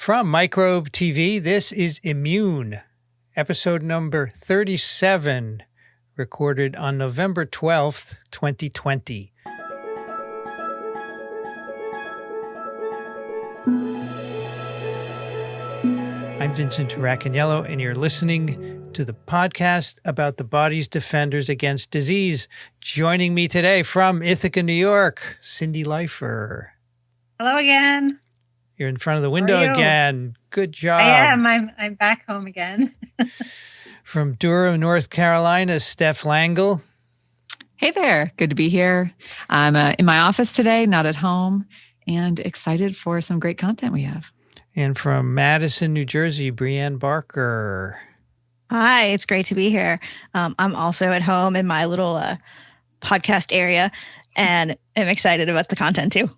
From Microbe TV, this is Immune, episode number 37, recorded on November 12th, 2020. I'm Vincent Racaniello, and you're listening to the podcast about the body's defenders against disease. Joining me today from Ithaca, New York, Cindy Leifer. Hello again. You're in front of the window again. Good job. I am. I'm back home again. From Durham, North Carolina, Steph Langle. Hey there. Good to be here. I'm in my office today, not at home, and excited for some great content we have. And from Madison, New Jersey, Brianne Barker. Hi, it's great to be here. I'm also at home in my little podcast area, and I'm excited about the content too.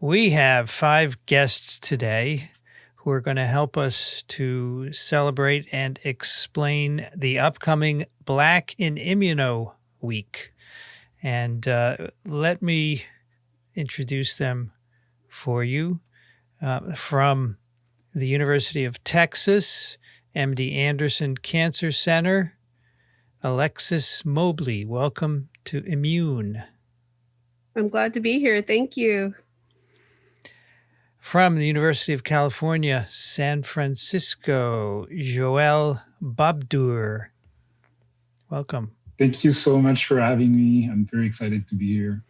We have 5 guests today who are going to help us to celebrate and explain the upcoming Black in Immuno week. And let me introduce them for you. From the University of Texas, MD Anderson Cancer Center, Alexis Mobley. Welcome to Immune. I'm glad to be here. Thank you. From the University of California, San Francisco, Joel Babdur. Welcome. Thank you so much for having me. I'm very excited to be here.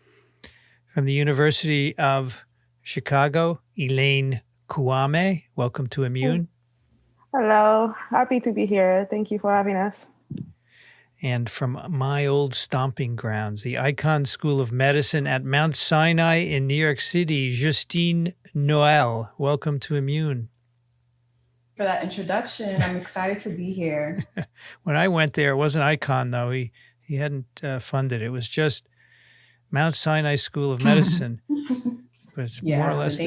From the University of Chicago, Elaine Kwame. Welcome to Immune. Hello. Happy to be here. Thank you for having us. And from my old stomping grounds, the Icahn School of Medicine at Mount Sinai in New York City, Justine Noel. Welcome to Immune. For that introduction, I'm excited to be here. When I went there, it wasn't Icahn, though. He hadn't funded it. It was just Mount Sinai School of Medicine. But it's more or less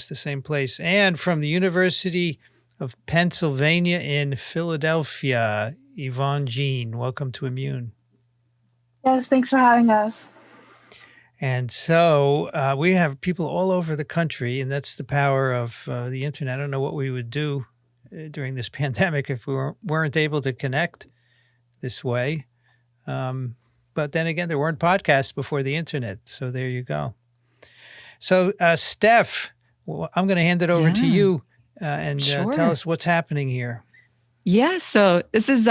the same place. And from the University of Pennsylvania in Philadelphia, Evonne Jean, welcome to Immune. Yes, thanks for having us. And so we have people all over the country, and that's the power of the internet. I don't know what we would do during this pandemic if we weren't able to connect this way. But then again, there weren't podcasts before the internet, so there you go. So, Steph, I'm going to hand it over to you and tell us what's happening here. Yeah, so this is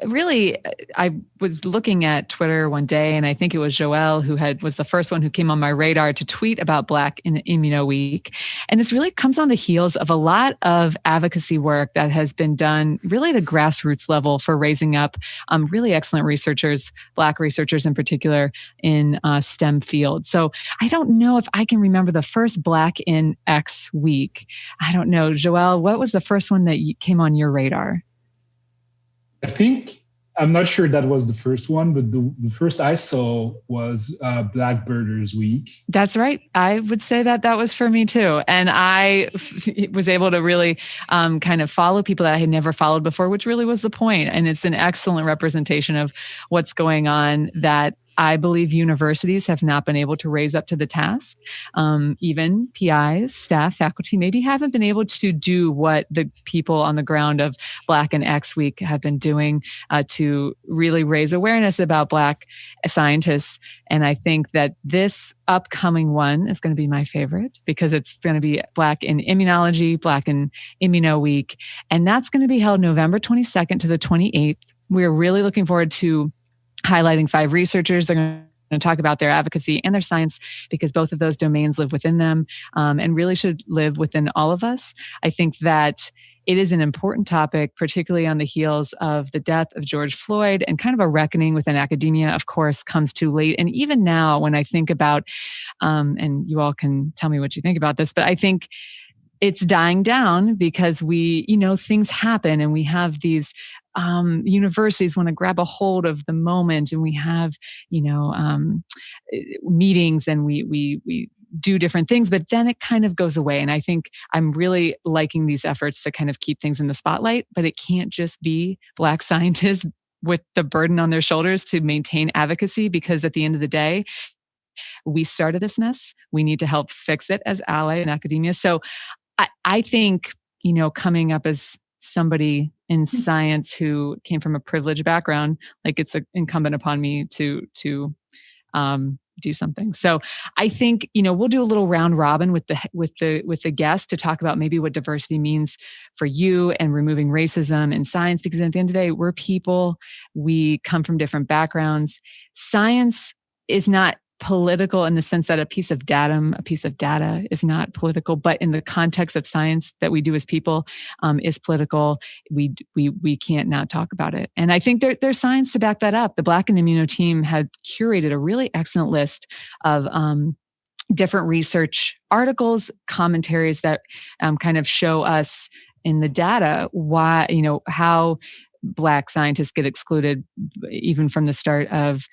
really, I was looking at Twitter one day, and I think it was Joelle who was the first one who came on my radar to tweet about Black in Immuno Week. And this really comes on the heels of a lot of advocacy work that has been done really at a grassroots level for raising up really excellent researchers, Black researchers in particular, in STEM fields. So I don't know if I can remember the first Black in X week. I don't know. Joelle, what was the first one that came on your radar? I think, I'm not sure that was the first one, but the first I saw was Black Birders Week. That's right. I would say that was for me too. And I was able to really kind of follow people that I had never followed before, which really was the point. And it's an excellent representation of what's going on that I believe universities have not been able to raise up to the task. Even PIs, staff, faculty maybe haven't been able to do what the people on the ground of Black and X Week have been doing to really raise awareness about Black scientists. And I think that this upcoming one is going to be my favorite because it's going to be Black in Immunology, Black in Immuno Week. And that's going to be held November 22nd to the 28th. We're really looking forward to highlighting 5 researchers. They're going to talk about their advocacy and their science because both of those domains live within them and really should live within all of us. I think that it is an important topic, particularly on the heels of the death of George Floyd, and kind of a reckoning within academia, of course, comes too late. And even now, when I think about, and you all can tell me what you think about this, but I think it's dying down because things happen and we have these universities want to grab a hold of the moment, and we have, meetings, and we do different things, but then it kind of goes away. And I think I'm really liking these efforts to kind of keep things in the spotlight, but it can't just be Black scientists with the burden on their shoulders to maintain advocacy, because at the end of the day, We started this mess. We need to help fix it as ally in academia. So I think, coming up as somebody in science who came from a privileged background, like it's incumbent upon me to do something. So I think, we'll do a little round robin with the guest to talk about maybe what diversity means for you and removing racism in science, because at the end of the day, we're people, we come from different backgrounds. Science is not political in the sense that a piece of data is not political, but in the context of science that we do as people is political. We can't not talk about it. And I think there's science to back that up. The Black and Immuno team had curated a really excellent list of different research articles, commentaries that kind of show us in the data why, how Black scientists get excluded even from the start of,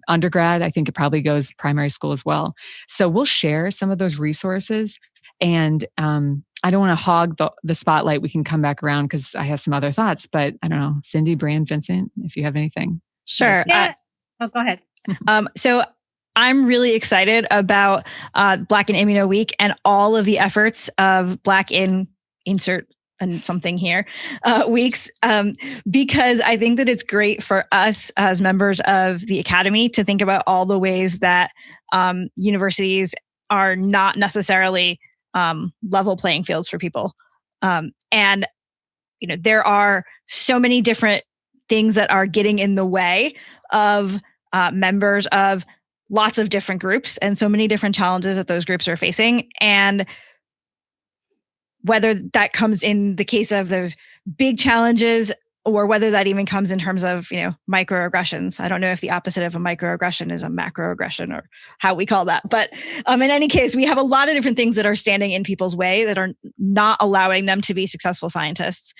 undergrad. I think it probably goes primary school as well. So we'll share some of those resources, and I don't want to hog the spotlight. We can come back around because I have some other thoughts, but I don't know, Cindy, Brian, Vincent, if you have anything. Sure. Yeah. Go ahead. So I'm really excited about Black in Immuno Week and all of the efforts of Black in insert and something here weeks, because I think that it's great for us as members of the Academy to think about all the ways that universities are not necessarily level playing fields for people. And, there are so many different things that are getting in the way of members of lots of different groups, and so many different challenges that those groups are facing. And whether that comes in the case of those big challenges, or whether that even comes in terms of, microaggressions. I don't know if the opposite of a microaggression is a macroaggression or how we call that. But in any case, we have a lot of different things that are standing in people's way that are not allowing them to be successful scientists.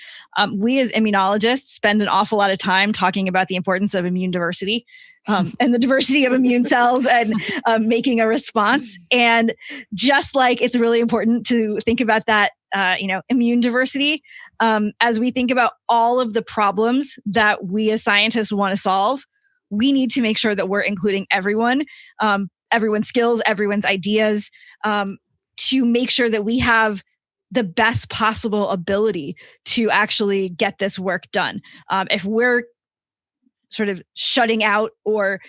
We as immunologists spend an awful lot of time talking about the importance of immune diversity and the diversity of immune cells and making a response. And just like it's really important to think about that, immune diversity, as we think about all of the problems that we as scientists want to solve, we need to make sure that we're including everyone, everyone's skills, everyone's ideas, to make sure that we have the best possible ability to actually get this work done. If we're sort of shutting out or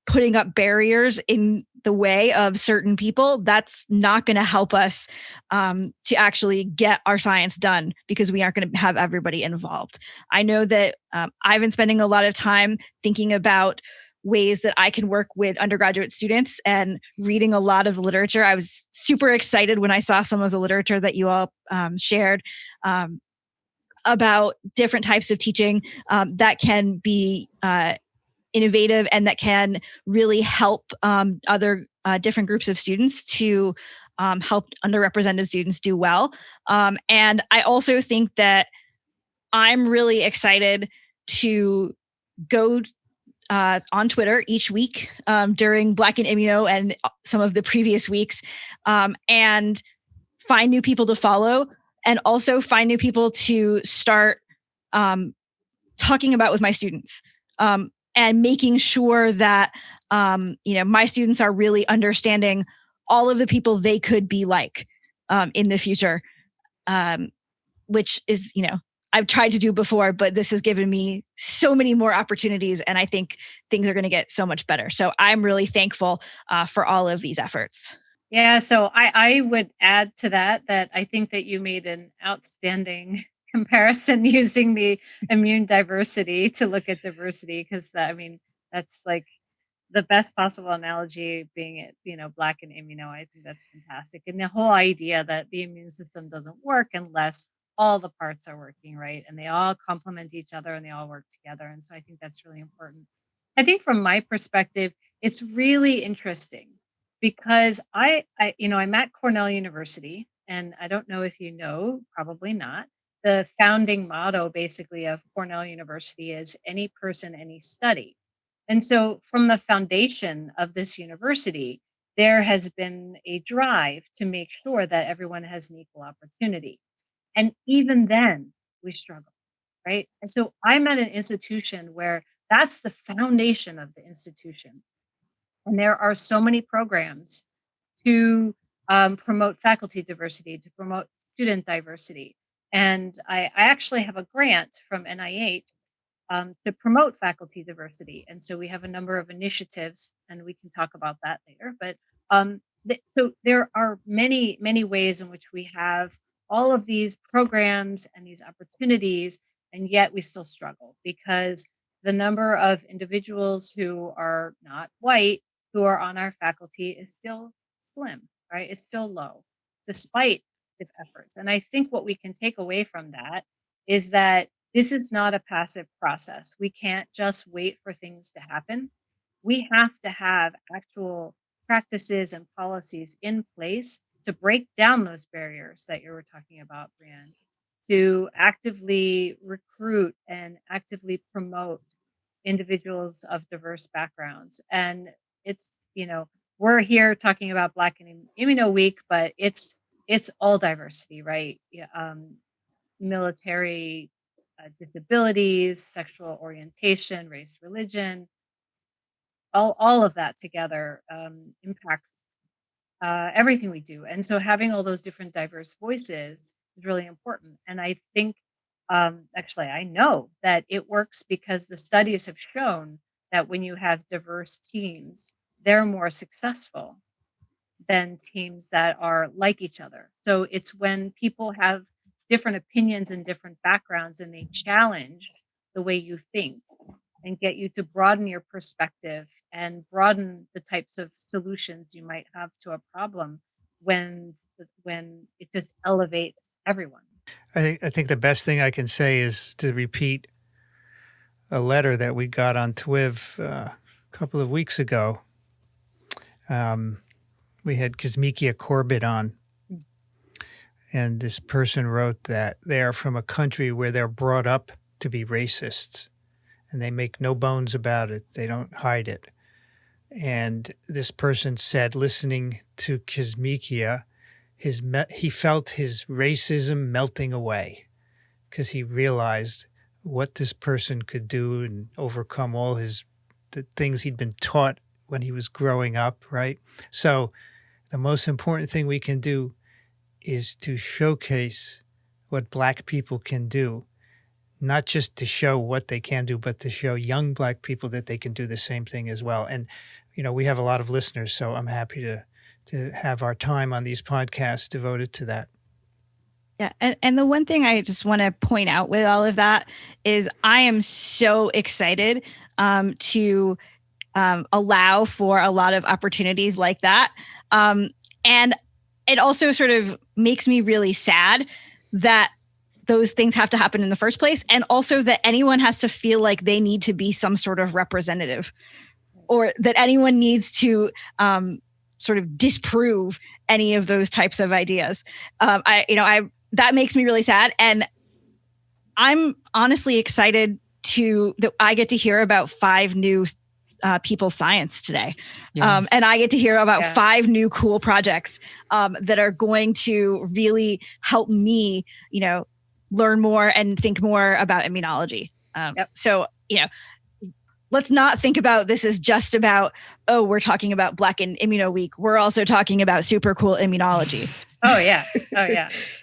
putting up barriers in the way of certain people, that's not going to help us to actually get our science done, because we aren't going to have everybody involved. I know that I've been spending a lot of time thinking about ways that I can work with undergraduate students and reading a lot of literature. I was super excited when I saw some of the literature that you all shared about different types of teaching that can be innovative and that can really help other different groups of students to help underrepresented students do well. And I also think that I'm really excited to go on Twitter each week during Black and Immuno and some of the previous weeks, and find new people to follow, and also find new people to start talking about with my students. And making sure that, my students are really understanding all of the people they could be like in the future, which is, I've tried to do before, but this has given me so many more opportunities, and I think things are going to get so much better. So I'm really thankful for all of these efforts. Yeah, so I would add to that I think that you made an outstanding comparison using the immune diversity to look at diversity, because that's like the best possible analogy, being it Black and Immuno. I think that's fantastic, and the whole idea that the immune system doesn't work unless all the parts are working right, and they all complement each other and they all work together. And so I think that's really important. I think from my perspective, it's really interesting because I'm at Cornell University, and I don't know if you know, probably not. The founding motto basically of Cornell University is any person, any study. And so from the foundation of this university, there has been a drive to make sure that everyone has an equal opportunity. And even then we struggle, right? And so I'm at an institution where that's the foundation of the institution. And there are so many programs to promote faculty diversity, to promote student diversity. And I actually have a grant from NIH to promote faculty diversity. And so we have a number of initiatives, and we can talk about that later. But so there are many, many ways in which we have all of these programs and these opportunities, and yet we still struggle because the number of individuals who are not white who are on our faculty is still slim, right? It's still low, despite the efforts. And I think what we can take away from that is that this is not a passive process. We can't just wait for things to happen. We have to have actual practices and policies in place to break down those barriers that you were talking about, Brianne, to actively recruit and actively promote individuals of diverse backgrounds. And it's, we're here talking about Black and Immuno Week, but it's all diversity, right? Military disabilities, sexual orientation, race, religion, all of that together impacts everything we do. And so having all those different diverse voices is really important. And I think, actually, I know that it works because the studies have shown that when you have diverse teams, they're more successful than teams that are like each other. So it's when people have different opinions and different backgrounds and they challenge the way you think and get you to broaden your perspective and broaden the types of solutions you might have to a problem when it just elevates everyone. I think the best thing I can say is to repeat a letter that we got on TWIV a couple of weeks ago. We had Kazmikia Corbett on, and this person wrote that they are from a country where they're brought up to be racists, and they make no bones about it. They don't hide it. And this person said, listening to Kazmikia, he felt his racism melting away because he realized what this person could do and overcome all the things he'd been taught when he was growing up, right? So the most important thing we can do is to showcase what Black people can do, not just to show what they can do, but to show young Black people that they can do the same thing as well. And, we have a lot of listeners, so I'm happy to have our time on these podcasts devoted to that. Yeah. And the one thing I just want to point out with all of that is I am so excited to allow for a lot of opportunities like that. And it also sort of makes me really sad that those things have to happen in the first place. And also that anyone has to feel like they need to be some sort of representative, or that anyone needs to sort of disprove any of those types of ideas. That makes me really sad. And I'm honestly excited that I get to hear about 5 new people's science today. Yeah. And I get to hear about 5 new cool projects that are going to really help me, learn more and think more about immunology. So, let's not think about this as just about, we're talking about Black and Immuno Week. We're also talking about super cool immunology. Oh yeah.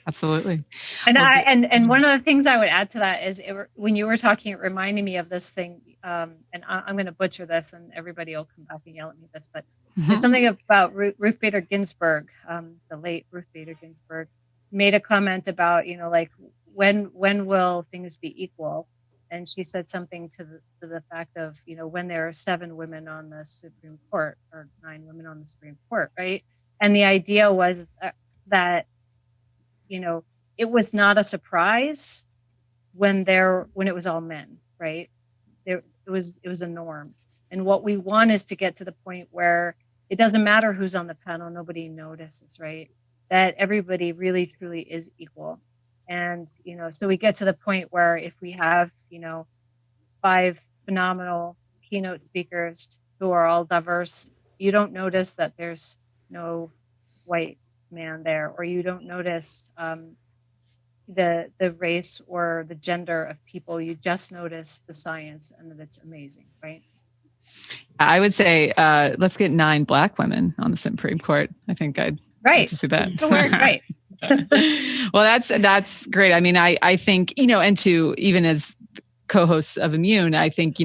Absolutely. And and one of the things I would add to that is when you were talking, it reminded me of this thing. And I'm going to butcher this, and everybody will come back and yell at me this, but there's something about Ruth Bader Ginsburg, the late Ruth Bader Ginsburg, made a comment about, like when will things be equal? And she said something to the fact of, when there are 7 women on the Supreme Court or 9 women on the Supreme Court, right? And the idea was that, it was not a surprise when it was all men, right? It was a norm. And what we want is to get to the point where it doesn't matter who's on the panel, nobody notices, right? That everybody really truly is equal. And, so we get to the point where if we have, 5 phenomenal keynote speakers who are all diverse, you don't notice that there's no white man there, or you don't notice the race or the gender of people. You just notice the science and that it's amazing, right? I would say let's get 9 Black women on the Supreme Court. I think I'd like to see that. Right. Well, that's great. I mean, I think, and to even as co-hosts of Immune, I think,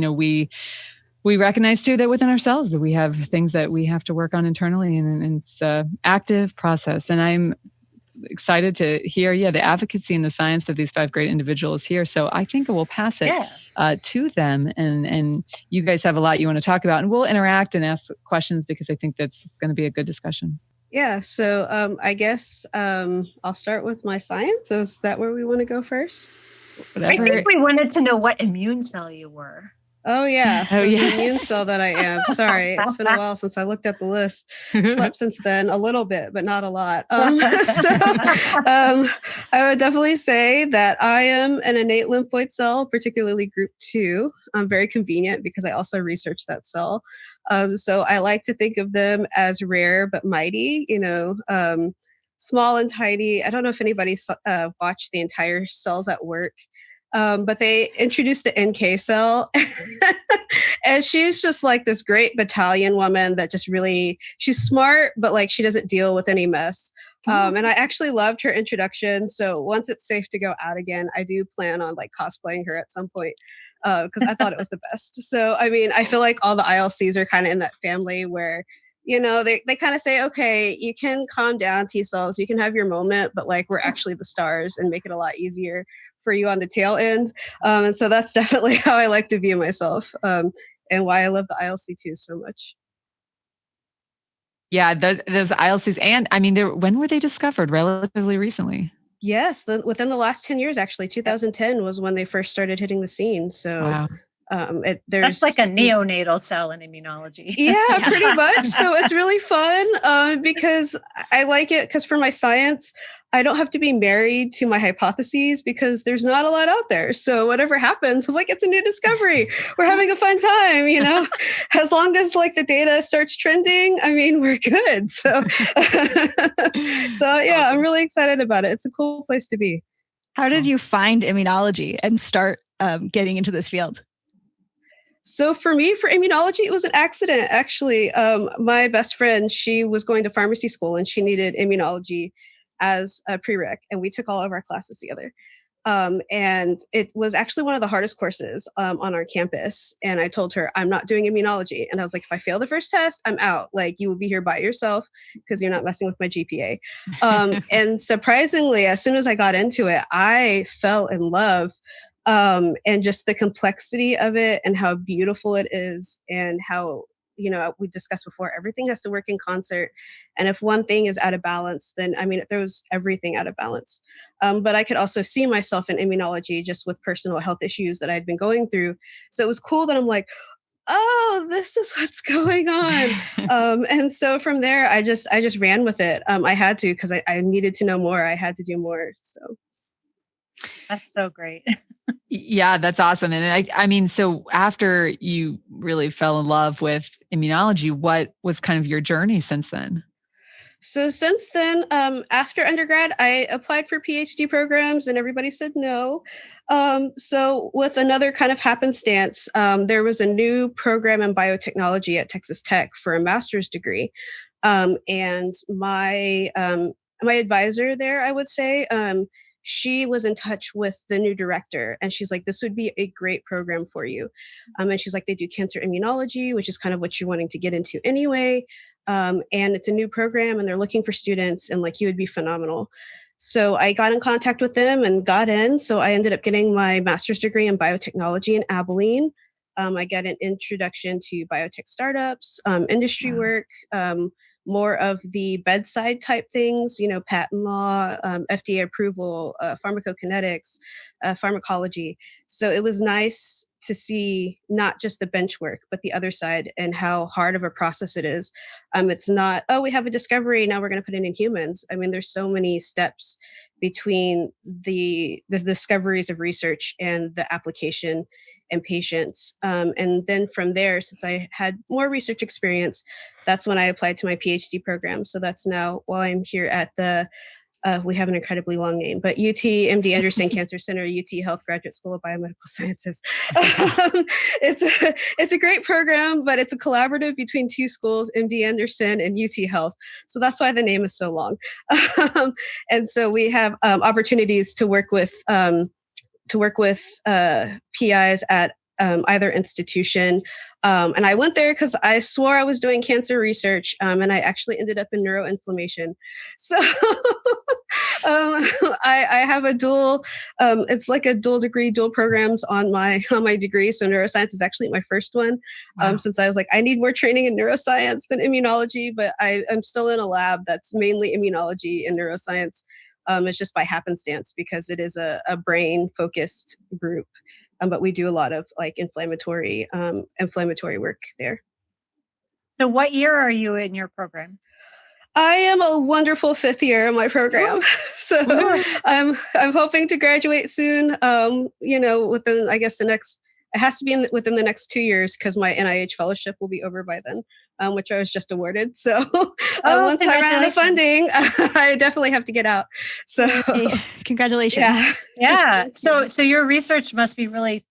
we recognize too that within ourselves that we have things that we have to work on internally, and it's an active process. And I'm excited to hear, the advocacy and the science of these 5 great individuals here. So I think we'll pass it to them, and you guys have a lot you want to talk about, and we'll interact and ask questions because I think that's going to be a good discussion. Yeah, so I guess I'll start with my science. So is that where we want to go first? Whatever. I think we wanted to know what immune cell you were. Oh, yeah. So the immune cell that I am. Sorry, it's been a while since I looked at the list. Slept since then a little bit, but not a lot. I would definitely say that I am an innate lymphoid cell, particularly group 2. Very convenient because I also researched that cell. So I like to think of them as rare but mighty, small and tiny. I don't know if anybody watched the entire Cells at Work. But they introduced the NK cell and she's just like this great battalion woman that just really, she's smart, but like she doesn't deal with any mess. And I actually loved her introduction. So once it's safe to go out again, I do plan on like cosplaying her at some point because I thought it was the best. So, I mean, I feel like all the ILCs are kind of in that family where, they kind of say, okay, you can calm down, T cells, you can have your moment, but like we're actually the stars and make it a lot easier for you on the tail end. And so that's definitely how I like to view myself and why I love the ILC2 so much. Yeah, those ILCs. And I mean, when were they discovered? Relatively recently. Yes, within the last 10 years, actually. 2010 was when they first started hitting the scene. So wow. That's like a neonatal cell in immunology. Yeah, pretty much. So it's really fun because I like it because for my science, I don't have to be married to my hypotheses because there's not a lot out there. So whatever happens, I'm like, it's a new discovery. We're having a fun time, as long as like the data starts trending, I mean, we're good. So, yeah, I'm really excited about it. It's a cool place to be. How did you find immunology and start getting into this field? So for me, for immunology, it was an accident. Actually, my best friend, she was going to pharmacy school and she needed immunology as a prereq. And we took all of our classes together. And it was actually one of the hardest courses on our campus. And I told her, I'm not doing immunology. And I was like, if I fail the first test, I'm out. Like, you will be here by yourself because you're not messing with my GPA. And surprisingly, as soon as I got into it, I fell in love. And just the complexity of it and how beautiful it is and how, we discussed before, everything has to work in concert. And if one thing is out of balance, then, I mean, it throws everything out of balance. But I could also see myself in immunology just with personal health issues that I'd been going through. So it was cool that I'm like, oh, this is what's going on. And so from there, I just ran with it. I had to, because I needed to know more. I had to do more. So. That's so great. Yeah, that's awesome. And I mean, so after you really fell in love with immunology, what was kind of your journey since then? So since then, after undergrad, I applied for PhD programs and everybody said no. So with another kind of happenstance, there was a new program in biotechnology at Texas Tech for a master's degree. And my advisor there, I would say, she was in touch with the new director and she's like, this would be a great program for you. And she's like, they do cancer immunology, which is kind of what you're wanting to get into anyway. And it's a new program and they're looking for students and like, you would be phenomenal. So I got in contact with them and got in. So I ended up getting my master's degree in biotechnology in Abilene. I got an introduction to biotech startups, industry work, more of the bedside type things, patent law, FDA approval, pharmacokinetics, pharmacology. So it was nice to see not just the bench work, but the other side and how hard of a process it is. It's not, oh, we have a discovery, now we're going to put it in humans. I mean, there's so many steps between the discoveries of research and the application and patients. And then from there, since I had more research experience, that's when I applied to my PhD program. So that's now while I'm here at the We have an incredibly long name, but UT MD Anderson Cancer Center, UT Health Graduate School of Biomedical Sciences. It's a great program, but it's a collaborative between two schools, MD Anderson and UT Health. So that's why the name is so long. And so we have opportunities to work with PIs at either institution. And I went there because I swore I was doing cancer research, and I actually ended up in neuroinflammation. So I have a dual, it's like a dual degree, dual programs on my degree. So neuroscience is actually my first one, since I was like, I need more training in neuroscience than immunology, but I'm still in a lab that's mainly immunology and neuroscience. It's just by happenstance because it is a brain focused group. But we do a lot of like inflammatory work there. So what year are you in your program? I am a wonderful 5th year in my program. So I'm hoping to graduate soon. Within, I guess, it has to be within the next 2 years because my NIH fellowship will be over by then, which I was just awarded. So once I run out of funding, I definitely have to get out. So congratulations. Yeah. So your research must be really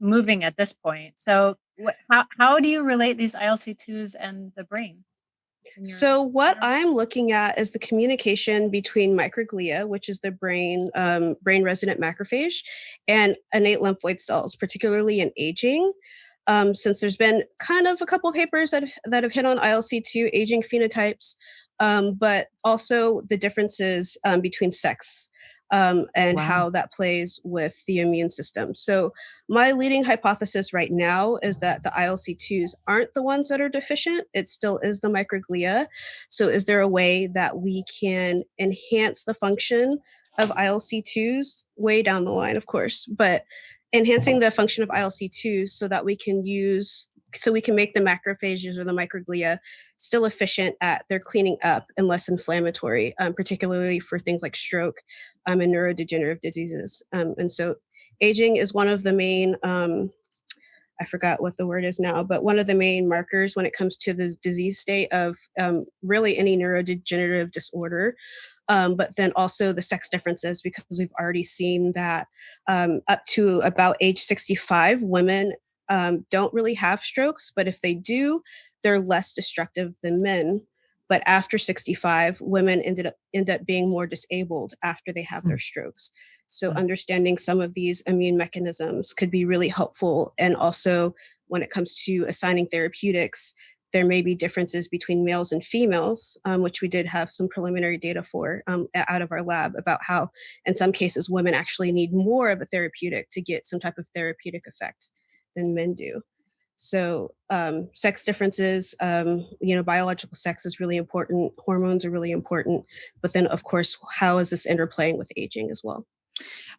moving at this point. So how do you relate these ILC2s and the brain? So what I'm looking at is the communication between microglia, which is the brain resident macrophage, and innate lymphoid cells, particularly in aging. Since there's been kind of a couple of papers that have hit on ILC2 aging phenotypes, but also the differences between sex and how that plays with the immune system. So my leading hypothesis right now is that the ILC2s aren't the ones that are deficient. It still is the microglia. So is there a way that we can enhance the function of ILC2s way down the line, of course, but enhancing the function of ILC2s so that we can make the macrophages or the microglia still efficient at their cleaning up and less inflammatory, particularly for things like stroke and neurodegenerative diseases. And so aging is one of the main, I forgot what the word is now, but one of the main markers when it comes to the disease state of really any neurodegenerative disorder. But then also the sex differences, because we've already seen that up to about age 65, women don't really have strokes, but if they do, they're less destructive than men. But after 65, women end up being more disabled after they have their strokes. So understanding some of these immune mechanisms could be really helpful. And also when it comes to assigning therapeutics, there may be differences between males and females, which we did have some preliminary data for out of our lab about how in some cases women actually need more of a therapeutic to get some type of therapeutic effect than men do. So sex differences, biological sex is really important. Hormones are really important. But then, of course, how is this interplaying with aging as well?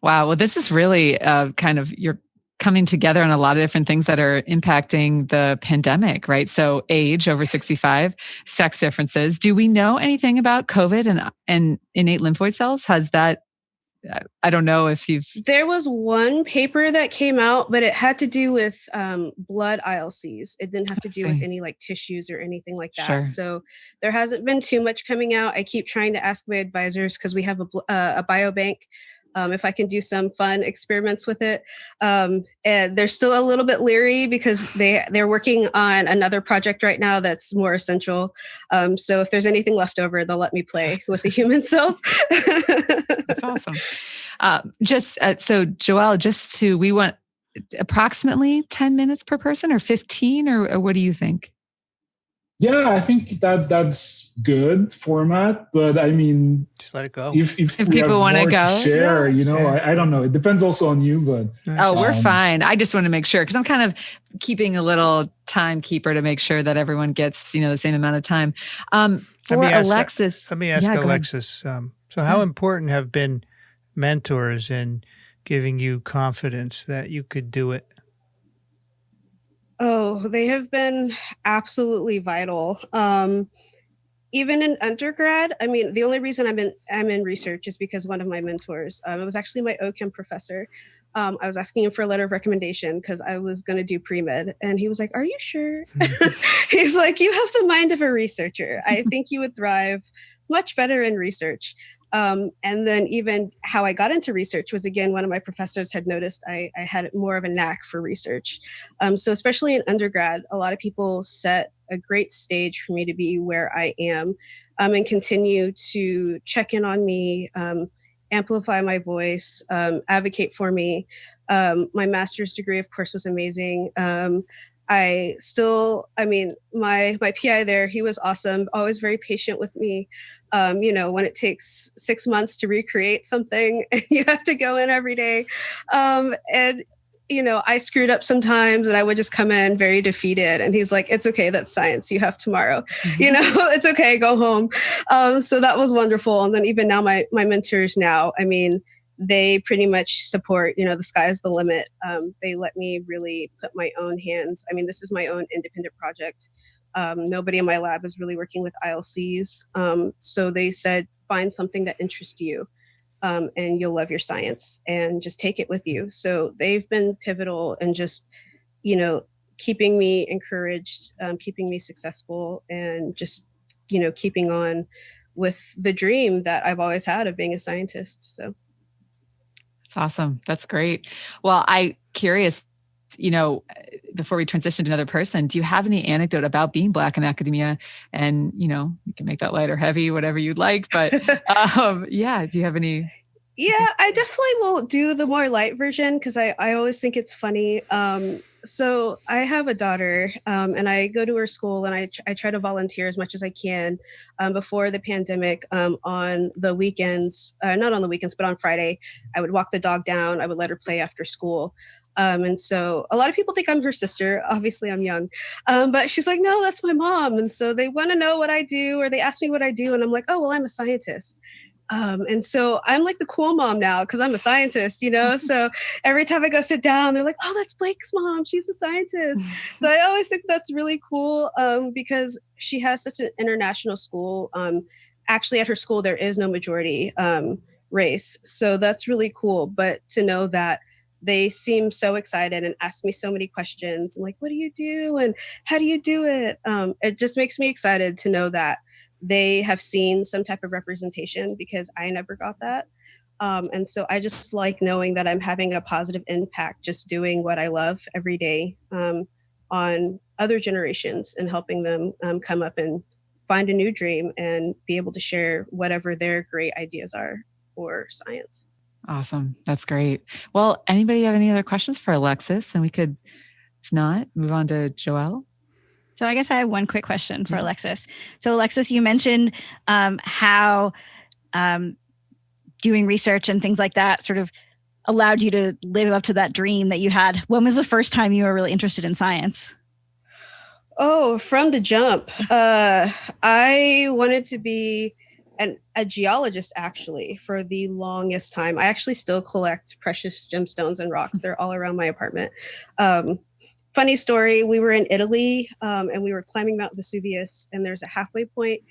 Wow. Well, this is really you're coming together on a lot of different things that are impacting the pandemic, right? So age over 65, sex differences. Do we know anything about COVID and innate lymphoid cells? Has that, I don't know if There was one paper that came out, but it had to do with blood ILCs. It didn't have to do with any like tissues or anything like that. Sure. So there hasn't been too much coming out. I keep trying to ask my advisors because we have a biobank. If I can do some fun experiments with it. And they're still a little bit leery because they're working on another project right now that's more essential. So if there's anything left over, they'll let me play with the human cells. That's awesome. So Joelle, we want approximately 10 minutes per person or 15 or what do you think? Yeah, I think that's good format, but I mean, just let it go. If people want to go, share, I don't know. It depends also on you, but we're fine. I just want to make sure because I'm kind of keeping a little timekeeper to make sure that everyone gets the same amount of time. For Alexis, let me ask Alexis. So, how important have been mentors in giving you confidence that you could do it? Oh, they have been absolutely vital. Even in undergrad, I mean, the only reason I'm in research is because one of my mentors, it was actually my OChem professor. I was asking him for a letter of recommendation because I was going to do pre-med. And he was like, "Are you sure?" He's like, "You have the mind of a researcher. I think you would thrive much better in research." And then even how I got into research was, again, one of my professors had noticed I had more of a knack for research. So especially in undergrad, a lot of people set a great stage for me to be where I am, and continue to check in on me, amplify my voice, advocate for me. My master's degree, of course, was amazing. My PI there, he was awesome, always very patient with me. When it takes 6 months to recreate something, you have to go in every day. I screwed up sometimes and I would just come in very defeated. And he's like, it's okay, that's science. You have tomorrow. It's okay, go home. So that was wonderful. And then even now, my mentors now, they pretty much support, the sky's the limit. They let me really put my own hands. This is my own independent project. Nobody in my lab is really working with ILCs. So they said, find something that interests you, and you'll love your science, and just take it with you. So they've been pivotal in just, keeping me encouraged, keeping me successful, and just, keeping on with the dream that I've always had of being a scientist. So. That's awesome. That's great. Well, I'm curious, before we transition to another person, do you have any anecdote about being Black in academia? And, you can make that light or heavy, whatever you'd like. But do you have any? Yeah, I definitely will do the more light version because I always think it's funny. So I have a daughter, and I go to her school, and I try to volunteer as much as I can. Before the pandemic, on the weekends, not on the weekends, but on Friday, I would walk the dog down. I would let her play after school. And so a lot of people think I'm her sister. Obviously, I'm young. But she's like, no, that's my mom. And so they want to know what I do, or they ask me what I do. And I'm like, oh, well, I'm a scientist. And so I'm like the cool mom now because I'm a scientist, so every time I go sit down, they're like, oh, that's Blake's mom. She's a scientist. So I always think that's really cool, because she has such an international school. Actually, at her school, there is no majority race. So that's really cool. But to know that they seem so excited and ask me so many questions. I'm like, what do you do? And how do you do it? It just makes me excited to know that they have seen some type of representation, because I never got that. And so I just like knowing that I'm having a positive impact, just doing what I love every day, on other generations, and helping them come up and find a new dream and be able to share whatever their great ideas are for science. Awesome. That's great. Well, anybody have any other questions for Alexis? And we could, if not, move on to Joelle. So I guess I have one quick question for Alexis. So Alexis, you mentioned how doing research and things like that sort of allowed you to live up to that dream that you had. When was the first time you were really interested in science? Oh, from the jump. I wanted to be a geologist, actually, for the longest time. I actually still collect precious gemstones and rocks. They're all around my apartment. Funny story, we were in Italy, and we were climbing Mount Vesuvius, and there's a halfway point,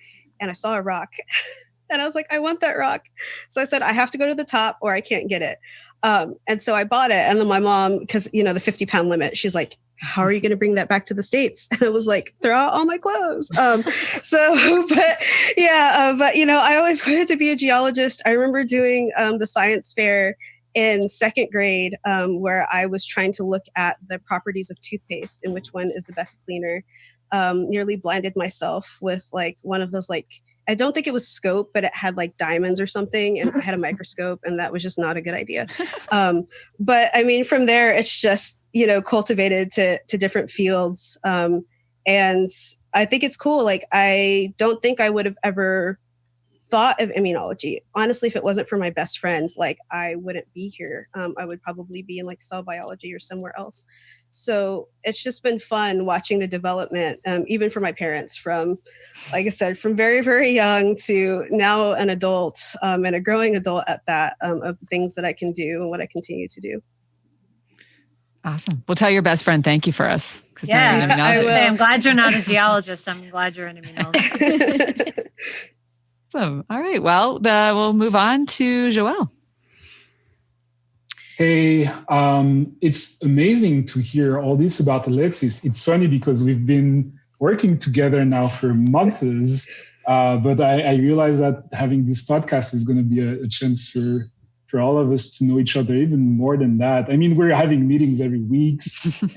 and I saw a rock. And I was like, I want that rock. So I said, I have to go to the top or I can't get it. And so I bought it. And then my mom, because, the 50-pound limit, she's like, how are you going to bring that back to the States? And I was like, throw out all my clothes. I always wanted to be a geologist. I remember doing the science fair in second grade, where I was trying to look at the properties of toothpaste and which one is the best cleaner. Nearly blinded myself with one of those, I don't think it was scope, but it had diamonds or something, and I had a microscope, and that was just not a good idea. But from there, it's just, cultivated to different fields. And I think it's cool. I don't think I would have ever thought of immunology. Honestly, if it wasn't for my best friends, I wouldn't be here. I would probably be in cell biology or somewhere else. So it's just been fun watching the development, even for my parents, from, like I said, from very, very young to now an adult, and a growing adult at that, of the things that I can do and what I continue to do. Awesome. Well, tell your best friend thank you for us. Yeah, I would say I'm glad you're not a geologist. I'm glad you're an immunologist. Awesome. All right. Well, we'll move on to Joelle. Hey, it's amazing to hear all this about Alexis. It's funny because we've been working together now for months, But I realize that having this podcast is going to be a chance for all of us to know each other even more than that. I mean, we're having meetings every week,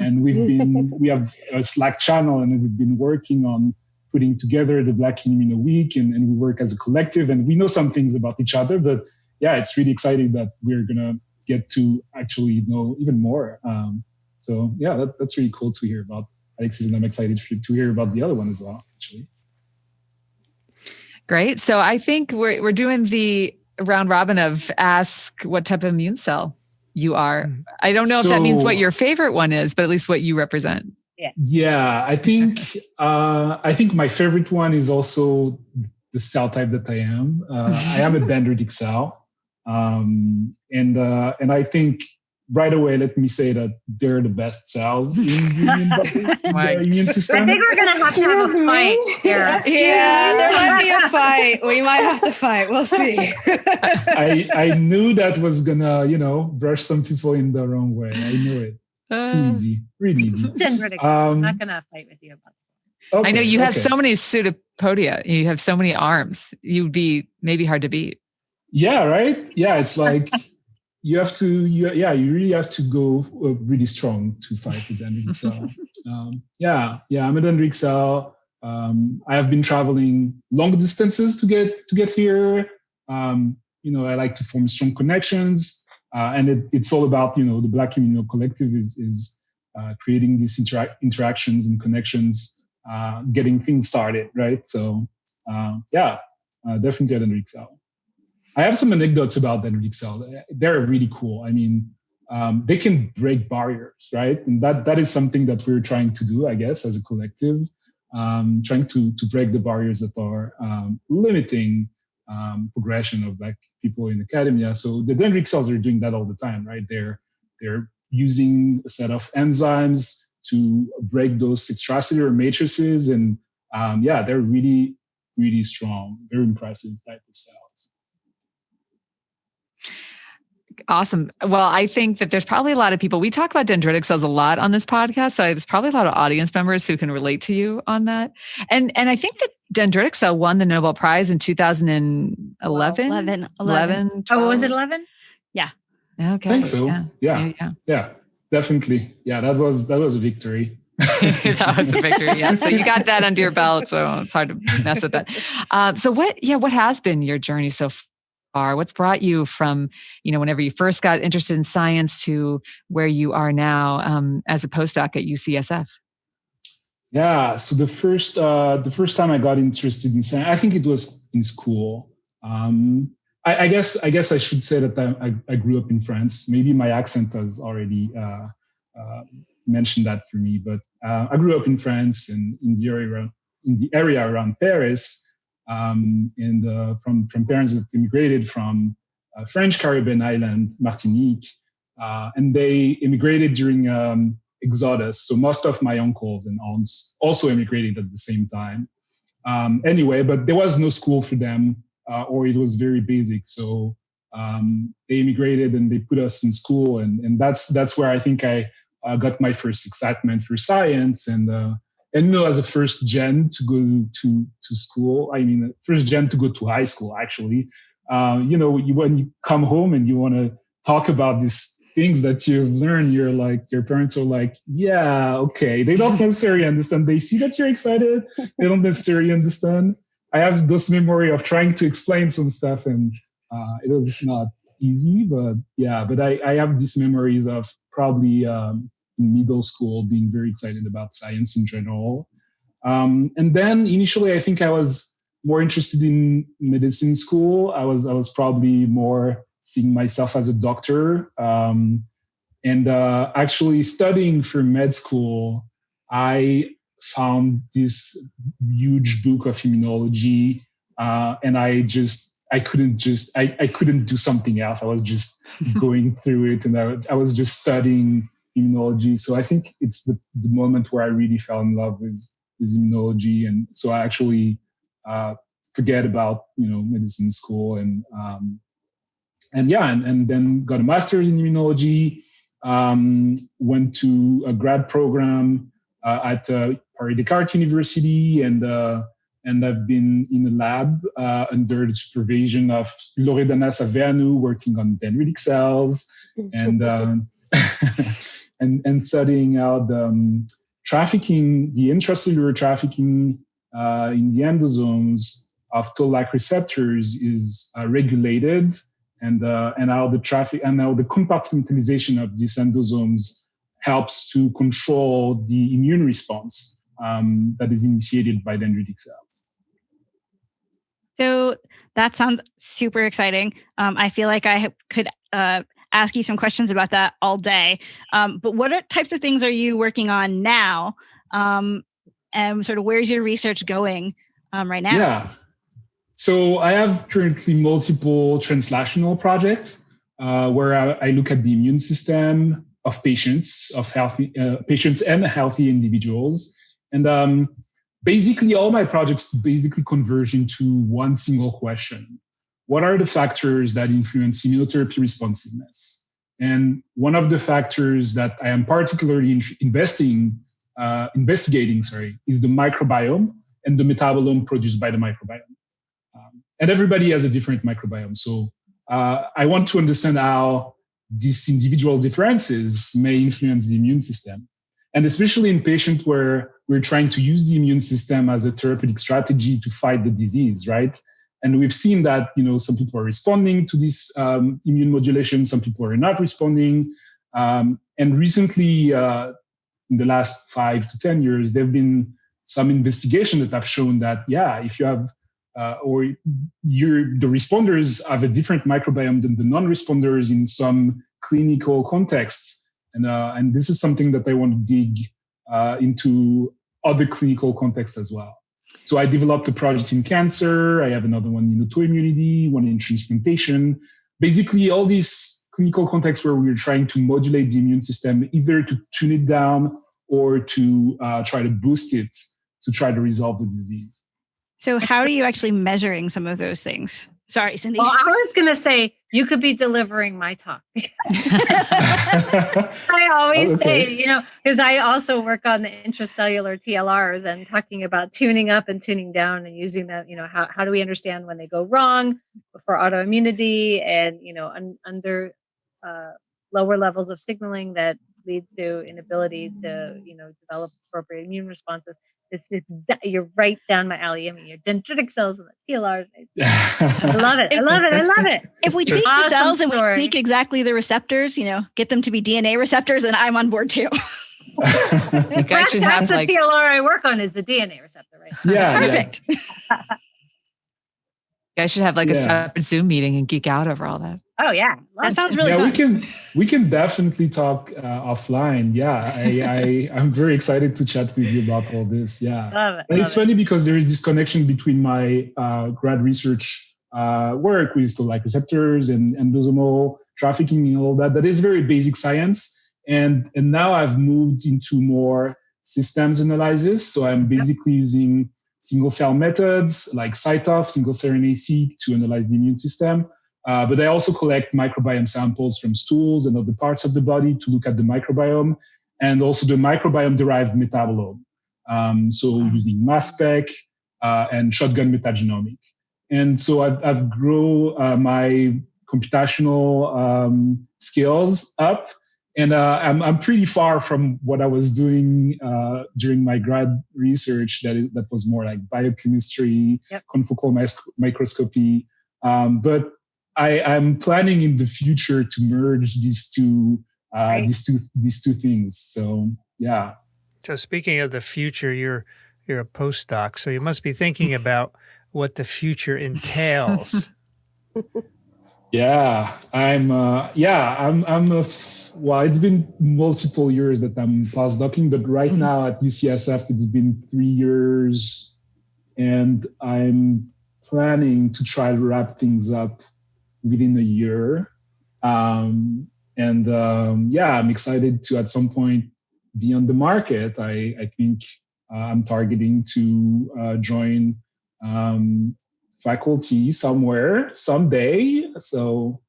and we have a Slack channel, and we've been working on putting together the Black in Immuno Week, and we work as a collective, and we know some things about each other. But yeah, it's really exciting that we're gonna get to actually know even more. So yeah, that's really cool to hear about Alexis, and I'm excited to hear about the other one as well, actually. Great. So I think we're doing the round robin of ask what type of immune cell you are. I don't know if that means what your favorite one is, but at least what you represent. Yeah, I think my favorite one is also the cell type that I am. I am a dendritic cell, and I think right away, let me say that they're the best cells in the immune system. I think we're going to have a fight here. Yeah, there might be a fight. We might have to fight. We'll see. I knew that was going to, brush some people in the wrong way. I knew it. Too easy. Really easy. I'm not going to fight with you about that. Okay, I know you have so many pseudopodia. You have so many arms. You'd be maybe hard to beat. Yeah, right? Yeah, it's like... You really have to go really strong to fight the dendritic cell. I'm a dendritic cell. I have been traveling long distances to get here. I like to form strong connections, and it's all about the Black Immuno Collective is creating these interactions and connections, getting things started, right? So definitely a dendritic cell. I have some anecdotes about dendritic cell. They're really cool. I mean, they can break barriers, right? And that is something that we're trying to do, I guess, as a collective, trying to break the barriers that are limiting progression of Black people in academia. So the dendritic cells are doing that all the time, right? They're using a set of enzymes to break those extracellular matrices, and they're really, really strong, very impressive type of cells. Awesome. Well, I think that there's probably a lot of people, we talk about dendritic cells a lot on this podcast. So there's probably a lot of audience members who can relate to you on that. And I think that dendritic cell won the Nobel Prize in 2011. 11. Oh, was it 11? Yeah. Okay. I think so. Yeah, definitely. Yeah, that was a victory. That was a victory. Yeah. So you got that under your belt. So it's hard to mess with that. So what has been your journey so far? What's brought you from, whenever you first got interested in science to where you are now as a postdoc at UCSF? Yeah. So the first time I got interested in science, I think it was in school. I guess I should say that I grew up in France. Maybe my accent has already mentioned that for me, but I grew up in France and in the area around Paris. And from parents that immigrated from French Caribbean island, Martinique, and they immigrated during Exodus. So most of my uncles and aunts also immigrated at the same time. But there was no school for them, or it was very basic. So they immigrated and they put us in school, and that's where I think I got my first excitement for science and as a first gen to go to school, first gen to go to high school, actually, when you come home and you want to talk about these things that you've learned, your parents are like, yeah, okay. They don't necessarily understand. They see that you're excited. They don't necessarily understand. I have this memory of trying to explain some stuff, and it was not easy, but I have these memories of probably, in middle school, being very excited about science in general. And then initially, I think I was more interested in medicine school. I was probably more seeing myself as a doctor. Actually studying for med school, I found this huge book of immunology, and I couldn't do something else. I was just going through it, and I was just studying immunology. So I think it's the moment where I really fell in love with immunology, and so I actually forget about medicine school and then got a master's in immunology. Went to a grad program at Paris Descartes University, and and I've been in a lab under the supervision of Loredana Saveanu, working on dendritic cells and and studying out trafficking, the intracellular trafficking in the endosomes of toll-like receptors is regulated, and how the traffic and how the compartmentalization of these endosomes helps to control the immune response that is initiated by dendritic cells. So that sounds super exciting. I feel like I could ask you some questions about that all day. But what types of things are you working on now? And sort of where's your research going right now? Yeah. So I have currently multiple translational projects where I look at the immune system of patients, of healthy patients and healthy individuals. And basically all my projects basically converge into one single question. What are the factors that influence immunotherapy responsiveness? And one of the factors that I am particularly investigating, is the microbiome and the metabolome produced by the microbiome. And everybody has a different microbiome. So I want to understand how these individual differences may influence the immune system. And especially in patients where we're trying to use the immune system as a therapeutic strategy to fight the disease, right? And we've seen that, some people are responding to this immune modulation, some people are not responding. And recently, in the last 5 to 10 years, there have been some investigations that have shown that, if you have, the responders have a different microbiome than the non-responders in some clinical contexts. And this is something that I want to dig into other clinical contexts as well. So I developed a project in cancer. I have another one in autoimmunity, one in transplantation. Basically, all these clinical contexts where we're trying to modulate the immune system, either to tune it down or to try to boost it to try to resolve the disease. So how are you actually measuring some of those things? Sorry, Cindy. Well, I was going to say, you could be delivering my talk. I always say, because I also work on the intracellular TLRs and talking about tuning up and tuning down and using that, how do we understand when they go wrong for autoimmunity and, under lower levels of signaling that lead to inability to, develop appropriate immune responses. You're right down my alley. I mean, your dendritic cells and the TLRs. I love it. I love it. If we tweak the cells and we tweak exactly the receptors, get them to be DNA receptors, and I'm on board too. That's the TLR I work on is the DNA receptor, right? Yeah. Perfect. You guys should have a separate Zoom meeting and geek out over all that. Oh yeah, that sounds really fun. We can definitely talk offline. Yeah, I'm very excited to chat with you about all this. Yeah, love it. And it's funny because there is this connection between my grad research work with toll-like receptors and endosomal trafficking and all that. That is very basic science, and now I've moved into more systems analysis. So I'm basically using single cell methods like CyTOF, single cell RNA-seq to analyze the immune system. But I also collect microbiome samples from stools and other parts of the body to look at the microbiome and also the microbiome-derived metabolome. So using mass spec and shotgun metagenomic. And so I've grown my computational skills up, and I'm pretty far from what I was doing during my grad research. That was more like biochemistry, confocal microscopy, but I'm planning in the future to merge these two things. So yeah. So speaking of the future, you're a postdoc, so you must be thinking about what the future entails. Yeah, well, it's been multiple years that I'm postdocing, but right now at UCSF, it's been 3 years, and I'm planning to try to wrap things up within a year. I'm excited to at some point be on the market. I think I'm targeting to join faculty somewhere someday. So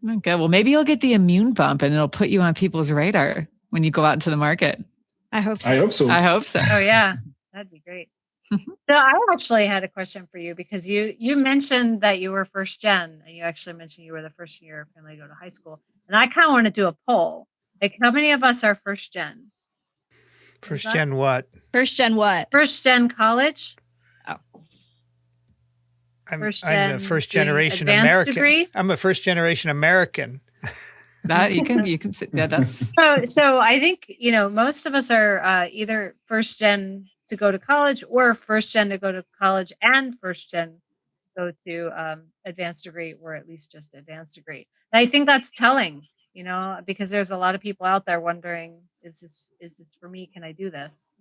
Okay, well, maybe you'll get the immune bump and it'll put you on people's radar when you go out into the market. I hope so. I hope so. Oh yeah, that'd be great. So I actually had a question for you because you mentioned that you were first gen, and you actually mentioned you were the first year family to go to high school. And I kind of want to do a poll. Like, how many of us are first gen? First gen what? First gen what? First gen college. Oh. I'm a first generation advanced American. Degree? I'm a first generation American. That you can say that's So I think, most of us are either first gen to go to college or first gen to go to college and first gen go to advanced degree, or at least just advanced degree. And I think that's telling, because there's a lot of people out there wondering, is this for me? Can I do this?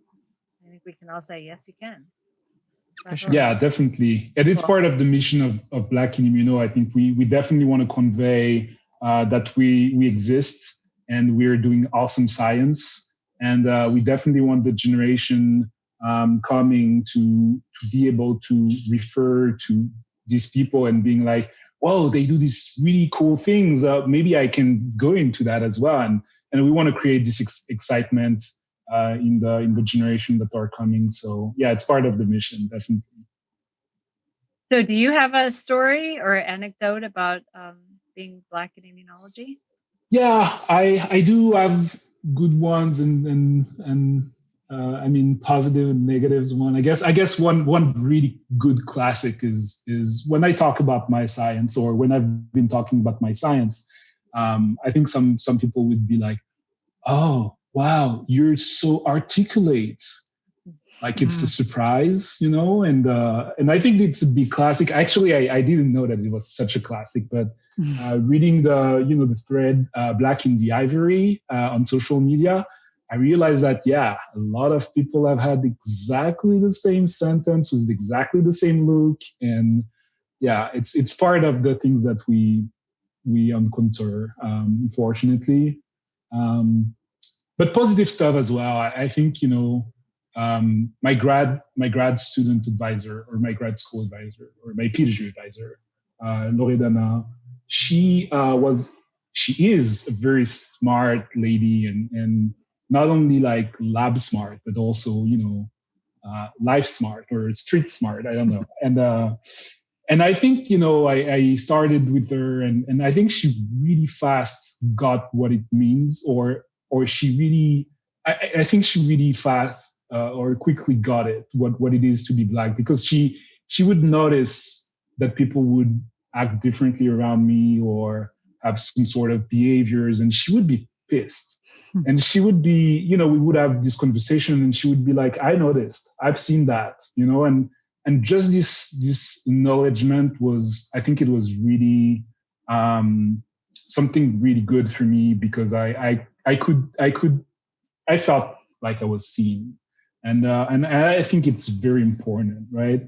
I think we can all say, yes, you can. sure. Yeah, definitely. And it's part of the mission of Black in Immuno. I think we definitely want to convey that we exist and we're doing awesome science. And we definitely want the generation coming to be able to refer to these people and being like, whoa, they do these really cool things. Maybe I can go into that as well. And we want to create this excitement in the generation that are coming. So yeah, it's part of the mission, definitely. So do you have a story or anecdote about being Black in immunology? Yeah, I do have good ones and I mean positive and negatives one. I guess one really good classic is when I talk about my science, or when I've been talking about my science, I think some people would be like, oh wow, you're so articulate. Like it's a surprise, and I think it's a big classic. Actually, I didn't know that it was such a classic, but reading the thread Black in the Ivory on social media, I realized that a lot of people have had exactly the same sentence with exactly the same look, and it's part of the things that we encounter, unfortunately. But positive stuff as well. I think my grad student advisor, or my grad school advisor, or my PhD advisor, Loredana, she is a very smart lady, and not only like lab smart, but also life smart or street smart. I don't know. And I think, I started with her, and I think she really fast got what it means, or she really, I think she really fast or quickly got it, what it is to be Black, because she would notice that people would act differently around me or have some sort of behaviors, and she would be pissed. And she would be, we would have this conversation, and she would be like, I noticed, I've seen that, and just this acknowledgement was, I think it was really something really good for me, because I felt like I was seen, and I think it's very important, right?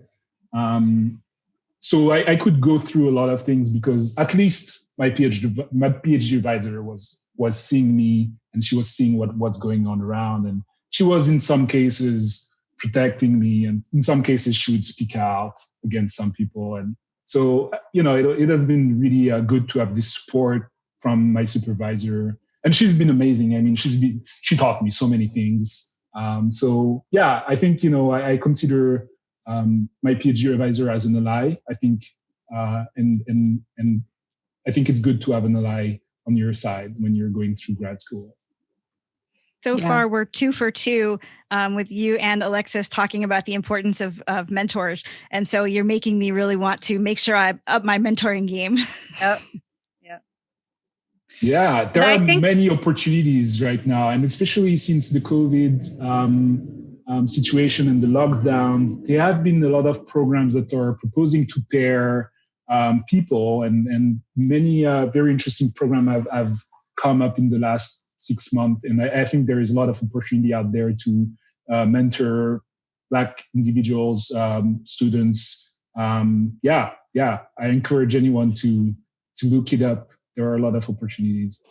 So I could go through a lot of things, because at least my PhD advisor was seeing me, and she was seeing what's going on around, and she was in some cases protecting me, and in some cases she would speak out against some people. And so it has been really good to have this support from my supervisor, and she's been amazing. I mean, she taught me so many things. So yeah, I think I consider my PhD advisor as an ally. I think and I think it's good to have an ally on your side when you're going through grad school. So far, we're 2 for 2 with you and Alexis talking about the importance of mentors. And so you're making me really want to make sure I up my mentoring game. Yep. Yeah, there are many opportunities right now, and especially since the COVID situation and the lockdown, there have been a lot of programs that are proposing to pair people, and many very interesting programs have come up in the last 6 months. And I think there is a lot of opportunity out there to mentor Black individuals, students. I encourage anyone to look it up. There are a lot of opportunities.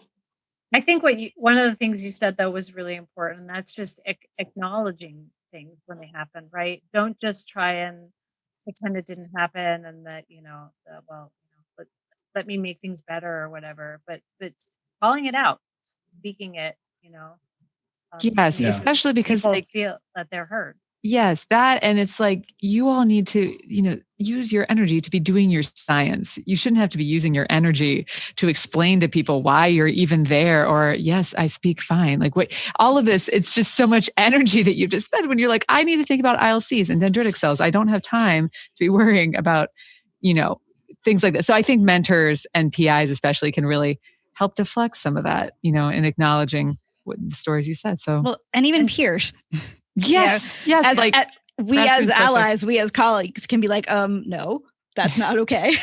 I think one of the things you said, though, was really important. That's just acknowledging things when they happen, right? Don't just try and pretend it didn't happen, and that let me make things better or whatever. But calling it out, speaking it, yes, especially because people feel that they're heard. Yes, that. And it's like, you all need to, use your energy to be doing your science. You shouldn't have to be using your energy to explain to people why you're even there, or yes, I speak fine. Like what, all of this, it's just so much energy that you just spend when you're like, I need to think about ILCs and dendritic cells. I don't have time to be worrying about, things like that. So I think mentors and PIs especially can really help deflect some of that, in acknowledging what the stories you said. So, well, and even peers. Yes. As like we as allies, we as colleagues can be like, no, that's not okay.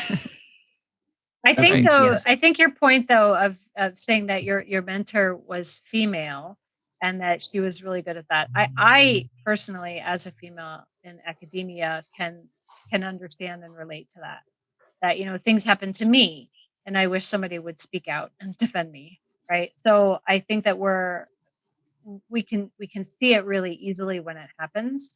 I think though, Yes. I think your point though of saying that your mentor was female and that she was really good at that. I personally, as a female in academia, can understand and relate to that. That things happen to me, and I wish somebody would speak out and defend me. Right. So I think that we can see it really easily when it happens.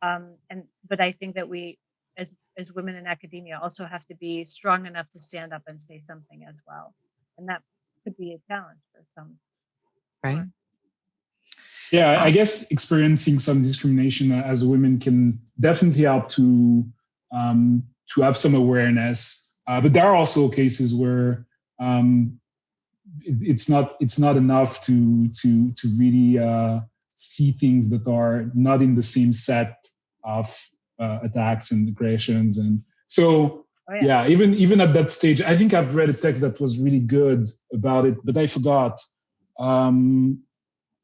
But I think that we as women in academia also have to be strong enough to stand up and say something as well. And that could be a challenge for some. Right. Yeah, I guess experiencing some discrimination as women can definitely help to have some awareness. But there are also cases where it's not enough to really see things that are not in the same set of attacks and aggressions. And so even at that stage, I think I've read a text that was really good about it, but I forgot.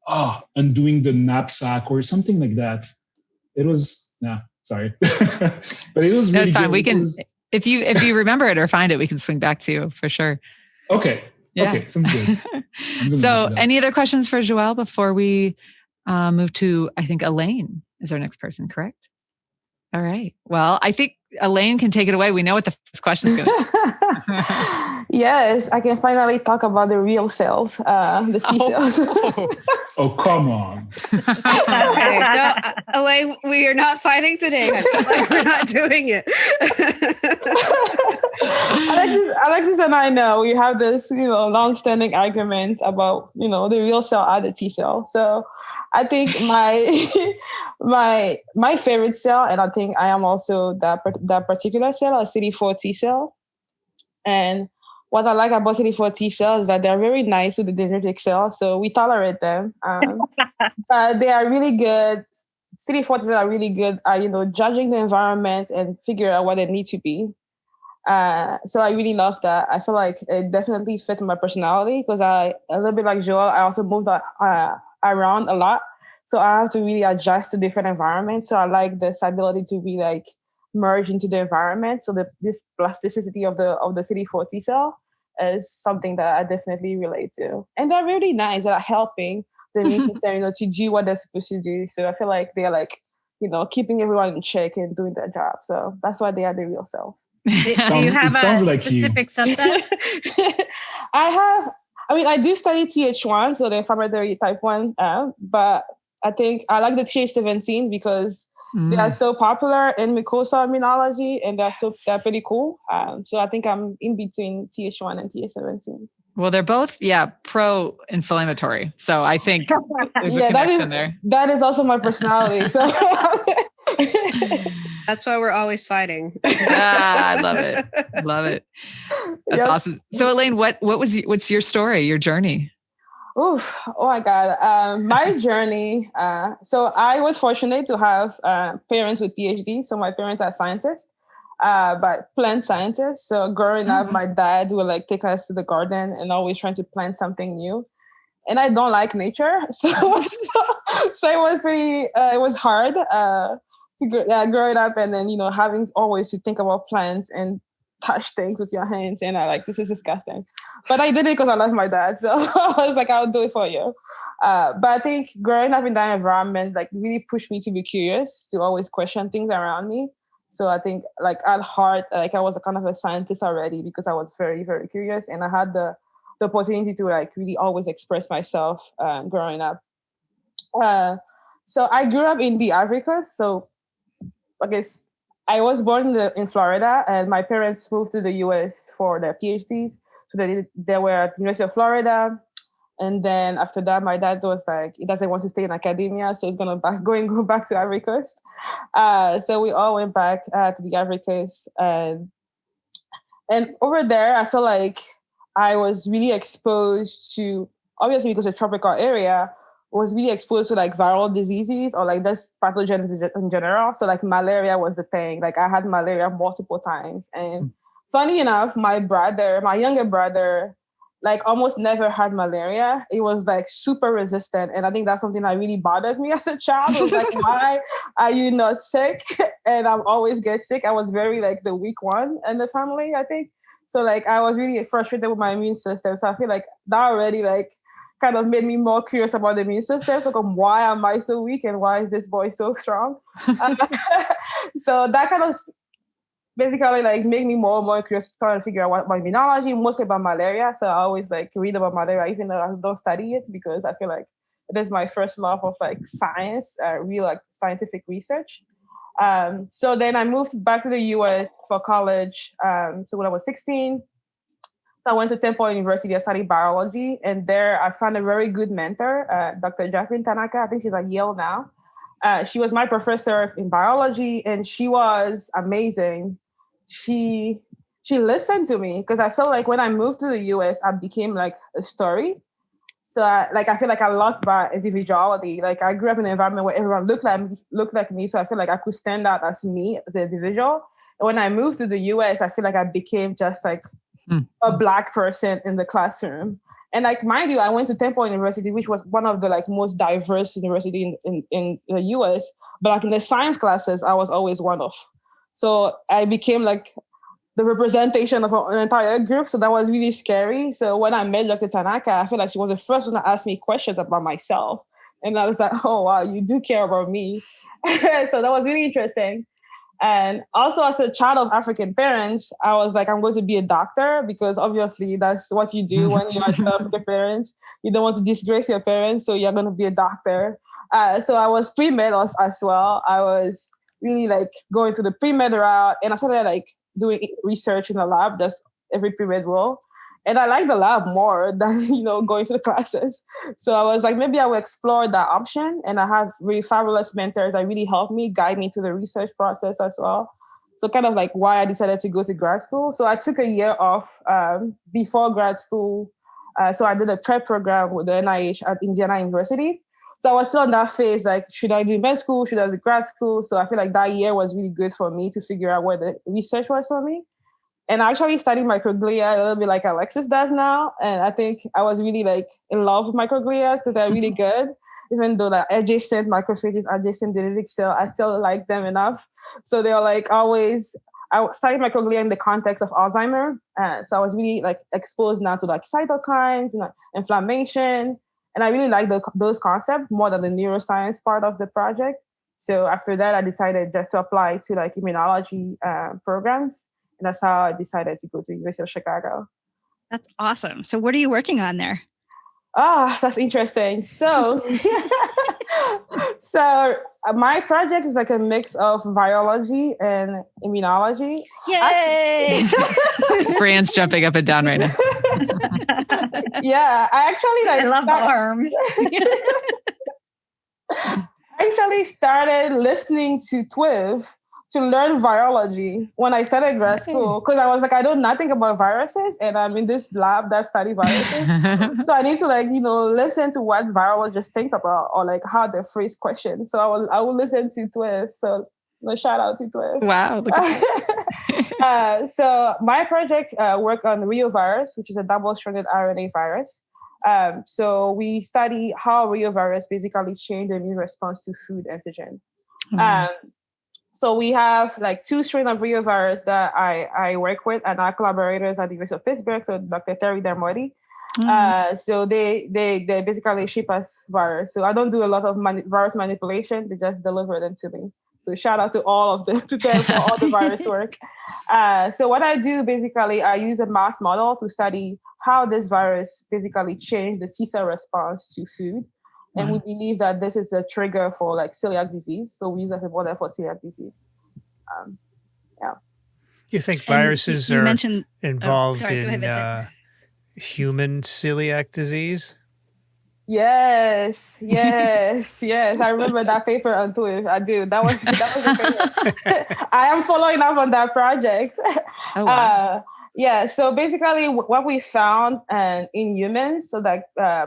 Undoing the knapsack or something like that. It was sorry. But it was really That's fine. good. We can if you remember it or find it, we can swing back to you for sure. Okay. Yeah. Okay, sounds good. So any other questions for Joelle before we move to, I think Elaine is our next person, correct? All right. Well, I think Elaine can take it away. We know what the first question is going to be. Yes, I can finally talk about the real cells, the C cells. Oh, come on. Okay, Elaine, we are not fighting today. Like, we're not doing it. Alexis and I know we have this, long-standing argument about, the real cell are the T cell. So I think my favorite cell, and I think I am also that particular cell, a CD4 T cell. And what I like about CD4 T cells is that they're very nice with the dendritic cells, so we tolerate them. But they are really good. CD4 T cells are really good at judging the environment and figure out what they need to be. So I really love that. I feel like it definitely fits my personality because a little bit like Joelle, I also moved around a lot, so I have to really adjust to different environments. So I like this ability to be like merge into the environment. So this plasticity of the CD4 T cell is something that I definitely relate to. And they're really nice. They're helping the immune system, to do what they're supposed to do. So I feel like they're like, keeping everyone in check and doing their job. So that's why they are the real self. Do you have a specific subset? I do study Th1, so the inflammatory type 1, but I think I like the Th17 because they are so popular in mucosal immunology, and they're pretty cool. So I think I'm in between Th1 and Th17. Well, they're both, pro-inflammatory. So I think there's a connection there. That is also my personality. So that's why we're always fighting. I love it. Love it. That's awesome. So Elaine, what's your story, your journey? Oof. Oh my God. My journey. So I was fortunate to have parents with PhDs. So my parents are scientists, but plant scientists. So growing up, my dad would take us to the garden and always trying to plant something new. And I don't like nature. So it was pretty, it was hard growing up and then, having always to think about plants and touch things with your hands. And this is disgusting. But I did it because I love my dad. So I was like, I'll do it for you. But I think growing up in that environment, really pushed me to be curious, to always question things around me. So I think at heart, I was a kind of a scientist already because I was very, very curious. And I had the opportunity to really always express myself growing up. So I grew up in the Africas. So I guess I was born in Florida, and my parents moved to the US for their PhDs. So they were at the University of Florida. And then after that, my dad was like, he doesn't want to stay in academia, so he's gonna go back to Ivory Coast. So we all went back to the Ivory Coast, and over there, I feel like I was really exposed to, obviously because it's a tropical area, was really exposed to like viral diseases or like just pathogens in general. So like malaria was the thing. Like I had malaria multiple times. And funny enough, my younger brother, like almost never had malaria. It was like super resistant. And I think that's something that really bothered me as a child. It was like, why are you not sick? And I always get sick. I was very like the weak one in the family, I think. So like I was really frustrated with my immune system. So I feel like that already like kind of made me more curious about the immune system. So like, why am I so weak and why is this boy so strong? So that kind of basically like made me more and more curious trying to figure out what my immunology, mostly about malaria. So I always like read about malaria, even though I don't study it, because I feel like it is my first love of like science, real like scientific research. So then I moved back to the US for college. So when I was 16, so I went to Temple University. I studied biology, and there I found a very good mentor, Dr. Jacqueline Tanaka. I think she's at Yale now. She was my professor in biology, and she was amazing. She listened to me because I felt like when I moved to the US, I became like a story. So I feel like I lost my individuality. Like I grew up in an environment where everyone looked like me. So I feel like I could stand out as me, the individual. And when I moved to the US, I feel like I became just like a Black person in the classroom. And like, mind you, I went to Temple University, which was one of the like most diverse university in the US. But like in the science classes, I was always one of. So I became like the representation of an entire group. So that was really scary. So when I met Dr. Tanaka, I feel like she was the first one to ask me questions about myself. And I was like, oh, wow, you do care about me. So that was really interesting. And also as a child of African parents, I was like, I'm going to be a doctor because obviously that's what you do when you're African parents. You don't want to disgrace your parents, so you're going to be a doctor. So I was pre-med as well. I was really like going to the pre-med route, and I started like doing research in the lab, just every pre-med role. And I like the lab more than, going to the classes. So I was like, maybe I will explore that option. And I have really fabulous mentors that really helped me, guide me through the research process as well. So kind of like why I decided to go to grad school. So I took a year off before grad school. So I did a prep program with the NIH at Indiana University. So I was still in that phase, like, should I do med school? Should I do grad school? So I feel like that year was really good for me to figure out where the research was for me. And I actually studied microglia a little bit like Alexis does now. And I think I was really like in love with microglia because they're really good. Even though like adjacent macrophages, adjacent dendritic cell, I still like them enough. So they're like always, I studied microglia in the context of Alzheimer. So I was really like exposed now to like cytokines and inflammation. And I really like those concepts more than the neuroscience part of the project. So after that, I decided just to apply to like immunology programs. And that's how I decided to go to the University of Chicago. That's awesome. So what are you working on there? That's interesting. So, my project is like a mix of virology and immunology. Yay! Brian's jumping up and down right now. Yeah, I actually I love arms. I actually started listening to TWIV to learn virology when I started grad school, because I was like, I know nothing about viruses, and I'm in this lab that study viruses. So I need to listen to what virologists think about, or like how they phrase questions. So I will listen to TWIV. So shout out to TWIV. Wow. So my project worked on reovirus, which is a double-stranded RNA virus. So we study how reovirus basically change the immune response to food antigen. So we have like 2 strains of reovirus that I work with, and our collaborators at the University of Pittsburgh, so Dr. Terry Dermody. So they basically ship us virus. So I don't do a lot of virus manipulation. They just deliver them to me. So shout out to all of them, to them for all the virus work. So what I do, basically, I use a mouse model to study how this virus basically changed the T-cell response to food. And we believe that this is a trigger for like celiac disease. So we use it as a model for celiac disease. You think viruses you are mentioned, involved go ahead, in human celiac disease? Yes. I remember that paper on Twitter. I do. That was the paper. I am following up on that project. Oh, wow. Yeah. So basically, what we found in humans, so that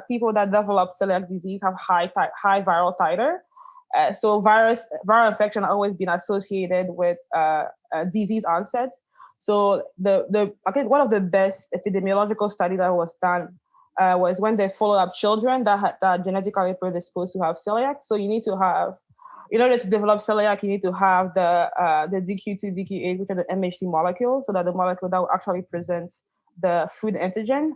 people that develop celiac disease have high viral titer. So viral infection has always been associated with disease onset. So one of the best epidemiological study that was done was when they followed up children that are genetically predisposed to have celiac. So you need to have, in order to develop celiac, you need to have the DQ2, DQ8, which are the MHC molecule, so that the molecule that will actually present the food antigen.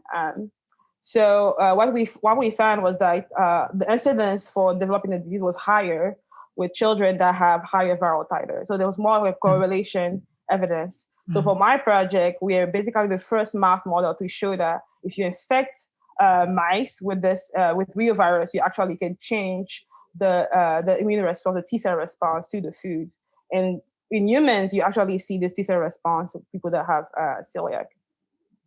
So what we found was that the incidence for developing the disease was higher with children that have higher viral titer. So there was more of a correlation evidence. So for my project, we are basically the first mouse model to show that if you infect mice with reovirus, you actually can change the immune response, the T cell response to the food. And in humans, you actually see this T cell response of people that have celiac.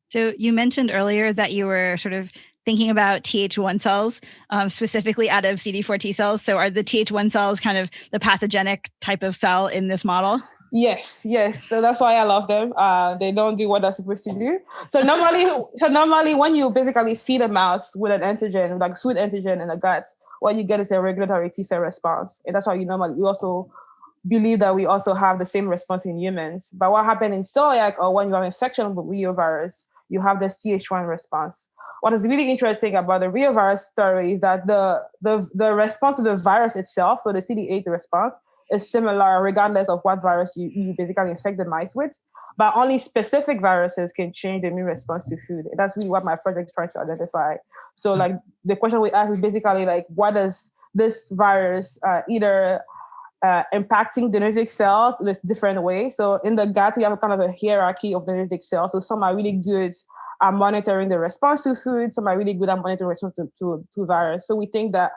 So you mentioned earlier that you were sort of thinking about Th1 cells, specifically out of CD4 T cells. So are the Th1 cells kind of the pathogenic type of cell in this model? Yes. So that's why I love them. They don't do what they're supposed to do. So normally when you basically feed a mouse with an antigen, like food antigen in the gut, what you get is a regulatory T cell response. And that's why you also believe that we also have the same response in humans. But what happened in celiac, or when you have infection with reovirus, you have this Th1 response. What is really interesting about the reovirus story is that the response to the virus itself, so the CD8 response, is similar regardless of what virus you basically infect the mice with. But only specific viruses can change the immune response to food. That's really what my project is trying to identify. So like the question we ask is basically like, what does this virus either impacting dendritic cells in this different way? So in the gut, we have a kind of a hierarchy of dendritic cells. So some are really good at monitoring the response to food. Some are really good at monitoring response to virus. So we think that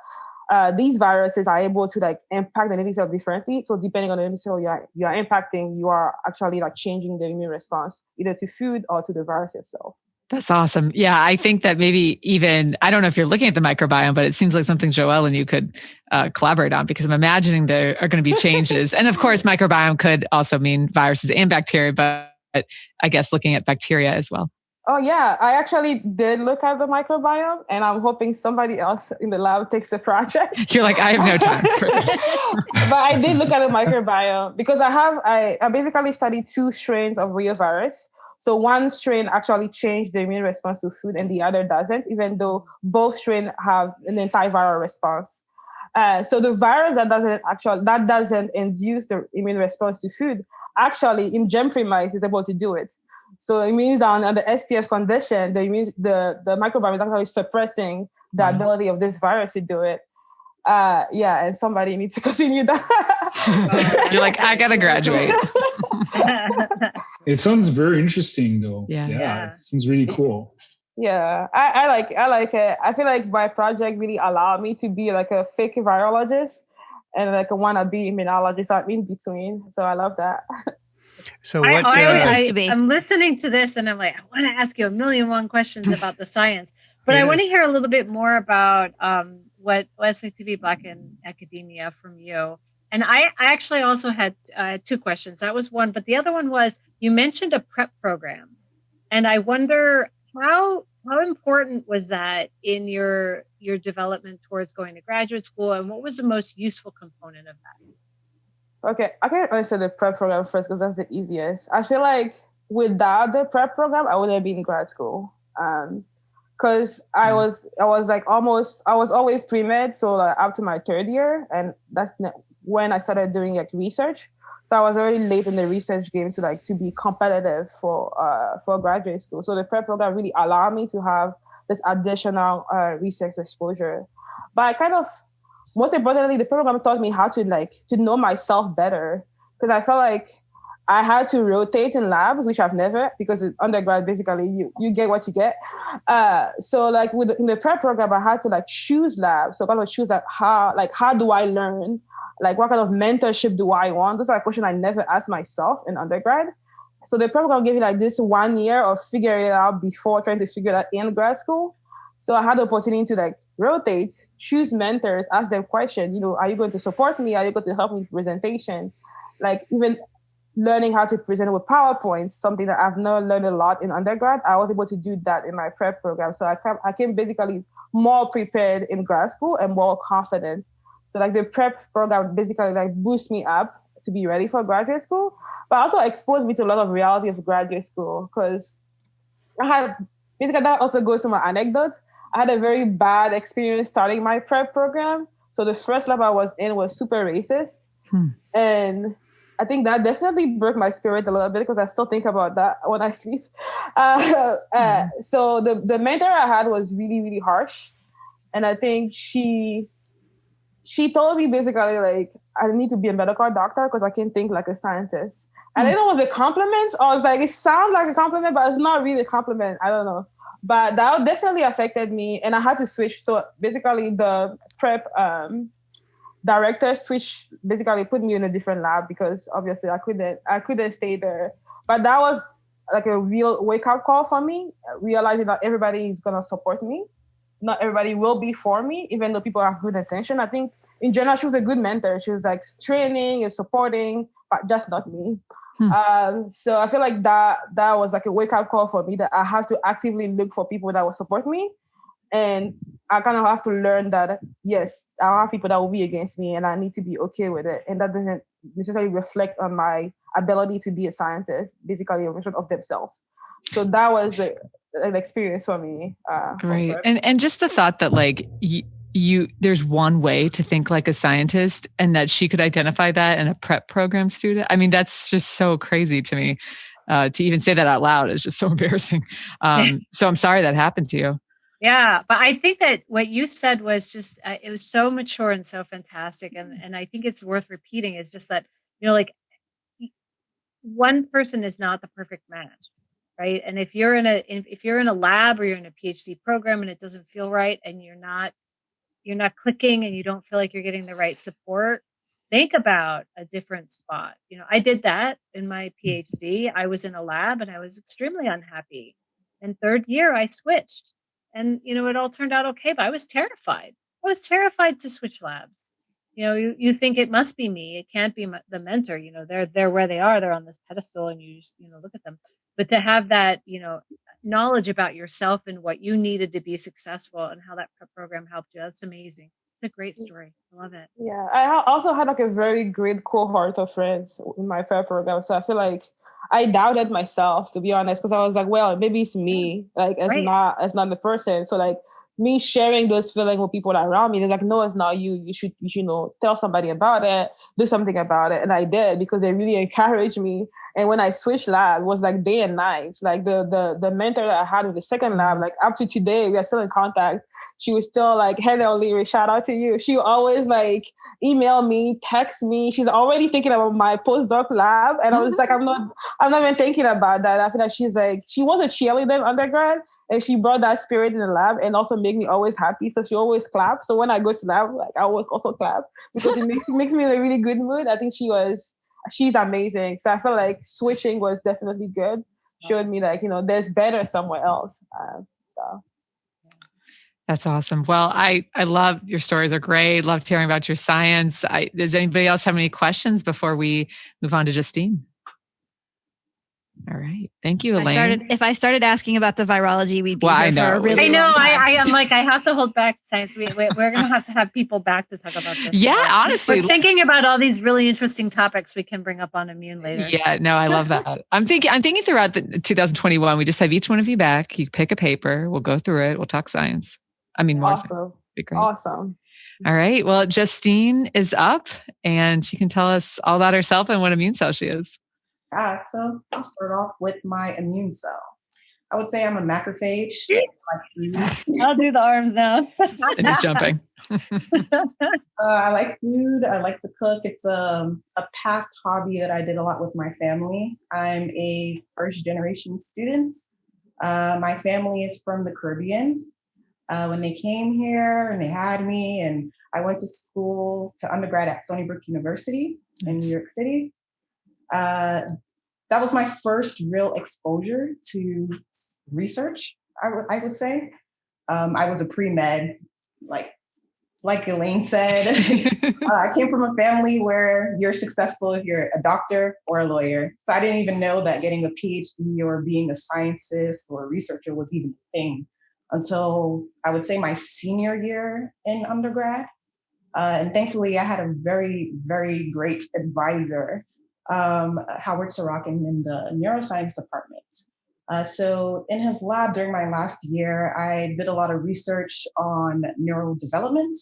these viruses are able to like impact the dendritic cell differently. So depending on the dendritic cell you are impacting, you are actually like changing the immune response either to food or to the virus itself. That's awesome. Yeah, I think that maybe even, I don't know if you're looking at the microbiome, but it seems like something Joelle and you could collaborate on, because I'm imagining there are going to be changes. And of course, microbiome could also mean viruses and bacteria, but I guess looking at bacteria as well. Oh, yeah. I actually did look at the microbiome, and I'm hoping somebody else in the lab takes the project. You're like, I have no time for this. But I did look at the microbiome because I basically studied 2 strains of reovirus. So one strain actually changed the immune response to food and the other doesn't, even though both strains have an antiviral response. So the virus that doesn't induce the immune response to food, actually in germ-free mice is able to do it. So it means that under SPF condition, the microbiome is actually suppressing the ability of this virus to do it. And somebody needs to continue that. You're like, I gotta graduate. It sounds very interesting, though. Yeah. It seems really cool. Yeah, I like it. I feel like my project really allowed me to be like a fake virologist and like a wannabe immunologist. I'm in between, so I love that. So what I'm listening to this and I'm like, I want to ask you 1,000,001 questions about the science, but I want to hear a little bit more about what it's like to be Black in academia from you. And I actually also had 2 questions. That was one, but the other one was, you mentioned a prep program, and I wonder how important was that in your development towards going to graduate school, and what was the most useful component of that? Okay, I can answer the prep program first because that's the easiest. I feel like without the prep program, I wouldn't have been in grad school. Because I was always pre-med, so like up to my 3rd year, and that's when I started doing like research. So I was already late in the research game to be competitive for graduate school. So the prep program really allowed me to have this additional research exposure. But most importantly, the program taught me how to know myself better, because I felt like I had to rotate in labs, which I've never, because in undergrad, basically you get what you get. So like in the prep program, I had to choose labs. So I kind of choose how do I learn? Like what kind of mentorship do I want? Those are questions I never asked myself in undergrad. So the program gave me this 1 year of figuring it out before trying to figure it out in grad school. So I had the opportunity to rotate, choose mentors, ask them questions. You know, are you going to support me? Are you going to help me with presentation? Like even learning how to present with PowerPoint, something that I've not learned a lot in undergrad. I was able to do that in my prep program. So I came basically more prepared in grad school and more confident. So like the prep program basically like boosts me up to be ready for graduate school, but also exposed me to a lot of reality of graduate school because I had, basically that also goes to my anecdote. I had a very bad experience starting my prep program. So the first lab I was in was super racist. And I think that definitely broke my spirit a little bit because I still think about that when I sleep. So the mentor I had was really, really harsh. And I think she told me basically like, I need to be a medical doctor because I can think like a scientist. And I didn't know it was a compliment. I was like, it sounds like a compliment, but it's not really a compliment. I don't know. But that definitely affected me. And I had to switch. So basically the prep director switched, basically put me in a different lab because obviously I couldn't stay there. But that was like a real wake-up call for me, realizing that everybody is going to support me. Not everybody will be for me, even though people have good intention. I think in general, she was a good mentor. She was like training and supporting, but just not me. So I feel like that was like a wake-up call for me that I have to actively look for people that will support me. And I kind of have to learn that, yes, I have people that will be against me and I need to be okay with it. And that doesn't necessarily reflect on my ability to be a scientist, basically a version of themselves. So that was an experience for me. Right. And just the thought that like there's one way to think like a scientist and that she could identify that in a prep program student. I mean, that's just so crazy to me. To even say that out loud is just so embarrassing. So I'm sorry that happened to you. Yeah, but I think that what you said was just, it was so mature and so fantastic. And I think it's worth repeating is just that, you know, like one person is not the perfect match, right? And if you're in a lab or you're in a PhD program and it doesn't feel right and you're not clicking and you don't feel like you're getting the right support, think about a different spot. You know, I did that in my PhD. I was in a lab and I was extremely unhappy. And third year I switched. And, you know, it all turned out okay, but I was terrified. I was terrified to switch labs. You know, you think it must be me. It can't be the mentor. You know, they're where they are. They're on this pedestal and you just, you know, look at them. But to have that, you know, knowledge about yourself and what you needed to be successful and how that program helped you, that's amazing. It's a great story. I love it. Yeah, I also had like a very great cohort of friends in my prep program. So I feel like I doubted myself, to be honest, because I was like, well, maybe it's me. Like, it's not the person. So like me sharing those feelings with people around me, they're like, no, it's not you. You should, you know, tell somebody about it, do something about it. And I did because they really encouraged me. And when I switched lab, it was like day and night. Like the mentor that I had with the second lab, like up to today, we are still in contact. She was still like, hey, O'Leary, shout out to you. She always like email me, text me. She's already thinking about my postdoc lab. And I was like, I'm not even thinking about that. After that, she's like, she was a cheerleader in undergrad and she brought that spirit in the lab and also made me always happy. So she always clap. So when I go to lab, like I always also clap because it makes me in a really good mood. I think she's amazing. So I feel like switching was definitely good. Showed me like, you know, there's better somewhere else. So. That's awesome. Well, I love your stories are great. Loved hearing about your science. Does anybody else have any questions before we move on to Justine? All right. Thank you, Elaine. If I started asking about the virology, we'd be here for a really long time. I am like, I have to hold back science. We're going to have people back to talk about this. Yeah, honestly. We're thinking about all these really interesting topics we can bring up on Immune later. Yeah, no, I love that. I'm thinking throughout the 2021, we just have each one of you back. You pick a paper. We'll go through it. We'll talk science. I mean, more awesome. Be great. Awesome. All right. Well, Justine is up and she can tell us all about herself and what immune cell she is. So I'll start off with my immune cell. I would say I'm a macrophage. I'll do the arms now. And just jumping. I like food. I like to cook. It's a past hobby that I did a lot with my family. I'm a first generation student. My family is from the Caribbean. When they came here and they had me, and I went to school to undergrad at Stony Brook University in New York City. That was my first real exposure to research, I would say. I was a pre-med like Elaine said, I came from a family where you're successful if you're a doctor or a lawyer. So I didn't even know that getting a PhD or being a scientist or a researcher was even a thing until I would say my senior year in undergrad. And thankfully, I had a very, very great advisor, Howard Sorokin, in the neuroscience department. So in his lab during my last year, I did a lot of research on neural development,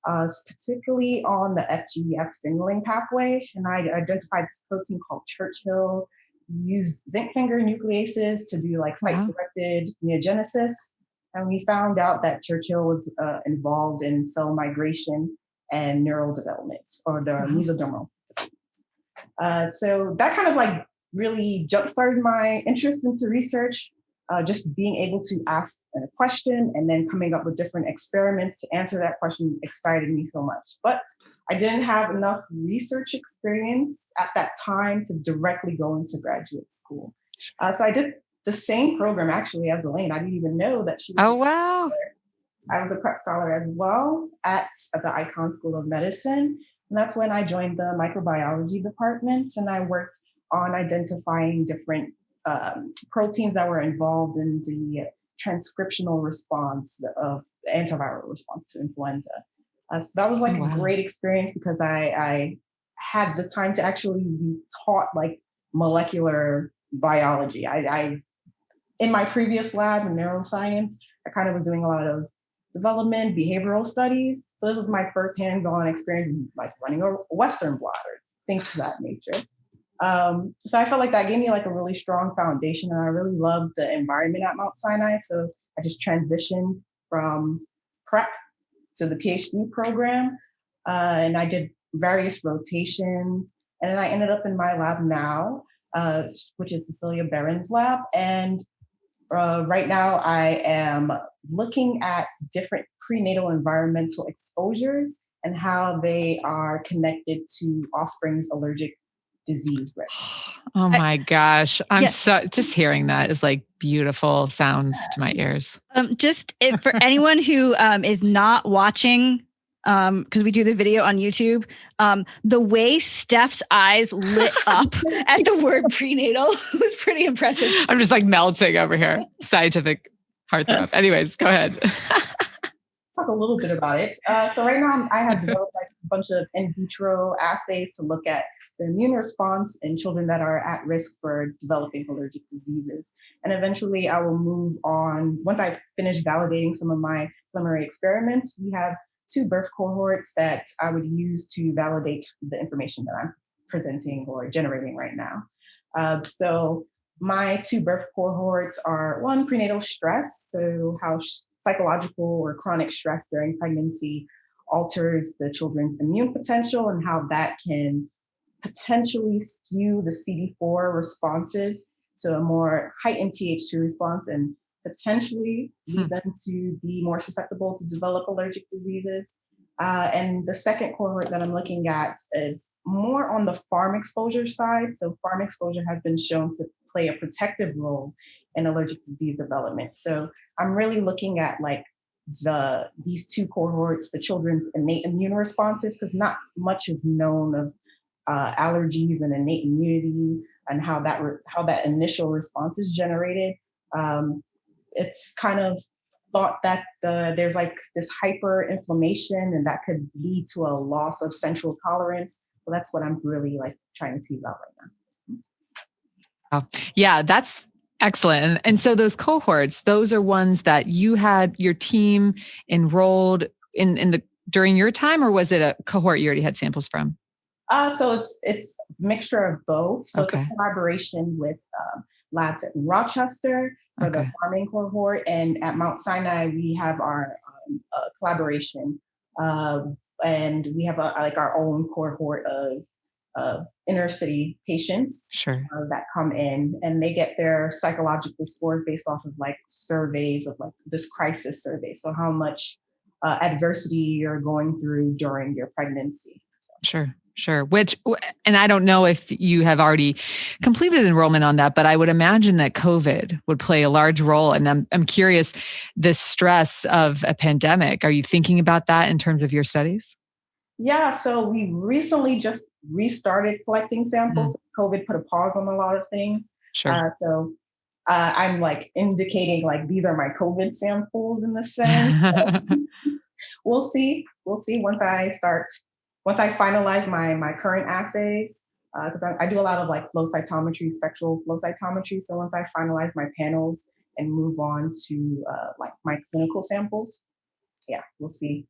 particularly on the FGF signaling pathway. And I identified this protein called Churchill, used zinc finger nucleases to do like site-directed neogenesis. And we found out that Churchill was involved in cell migration and neural development, or the mesodermal development. So that kind of like really jump-started my interest into research, just being able to ask a question and then coming up with different experiments to answer that question excited me so much. But I didn't have enough research experience at that time to directly go into graduate school. So I did the same program actually as Elaine. I didn't even know that she was Oh, wow. I was a prep scholar as well at the Icahn School of Medicine. And that's when I joined the microbiology department, and I worked on identifying different proteins that were involved in the transcriptional response of the antiviral response to influenza. So that was like a great experience because I had the time to actually be taught like molecular biology. I in my previous lab in neuroscience, I kind of was doing a lot of development, behavioral studies. So this was my first hands-on experience, like running a Western blot or things to that nature. So I felt like that gave me like a really strong foundation, and I really loved the environment at Mount Sinai. So I just transitioned from prep to the PhD program, and I did various rotations, and then I ended up in my lab now, which is Cecilia Barron's lab. And right now I am looking at different prenatal environmental exposures and how they are connected to offspring's allergic disease risk. Oh my gosh. Just hearing that is like beautiful sounds to my ears. For anyone who is not watching, because we do the video on YouTube, the way Steph's eyes lit up at the word prenatal was pretty impressive. I'm just like melting over here. Scientific heartthrob. Anyways, go ahead. Talk a little bit about it. So right now I have developed like a bunch of in vitro assays to look at the immune response in children that are at risk for developing allergic diseases. And eventually I will move on. Once I finish validating some of my preliminary experiments, we have 2 birth cohorts that I would use to validate the information that I'm presenting or generating right now. So my 2 birth cohorts are 1, prenatal stress, so how psychological or chronic stress during pregnancy alters the children's immune potential and how that can potentially skew the CD4 responses to a more heightened Th2 response and potentially lead them to be more susceptible to develop allergic diseases. And the second cohort that I'm looking at is more on the farm exposure side. So farm exposure has been shown to play a protective role in allergic disease development. So I'm really looking at like these 2 cohorts, the children's innate immune responses, because not much is known of allergies and innate immunity and how that initial response is generated. It's kind of thought that there's like this hyperinflammation and that could lead to a loss of central tolerance. So that's what I'm really like trying to tease out right now. Yeah, that's excellent. And so those cohorts, those are ones that you had your team enrolled in during your time, or was it a cohort you already had samples from? So it's a mixture of both. So It's a collaboration with labs at Rochester for the farming cohort, and at Mount Sinai we have our collaboration, and we have our own cohort of inner city patients that come in, and they get their psychological scores based off of like surveys of like this crisis survey. So how much adversity you're going through during your pregnancy. So. Sure. And I don't know if you have already completed enrollment on that, but I would imagine that COVID would play a large role. And I'm curious, the stress of a pandemic, are you thinking about that in terms of your studies? Yeah, so we recently just restarted collecting samples. COVID put a pause on a lot of things. Sure. So I'm like indicating like these are my COVID samples in the sense. We'll see. Once I finalize my current assays, because I do a lot of like flow cytometry, spectral flow cytometry. So once I finalize my panels and move on to like my clinical samples, yeah, we'll see.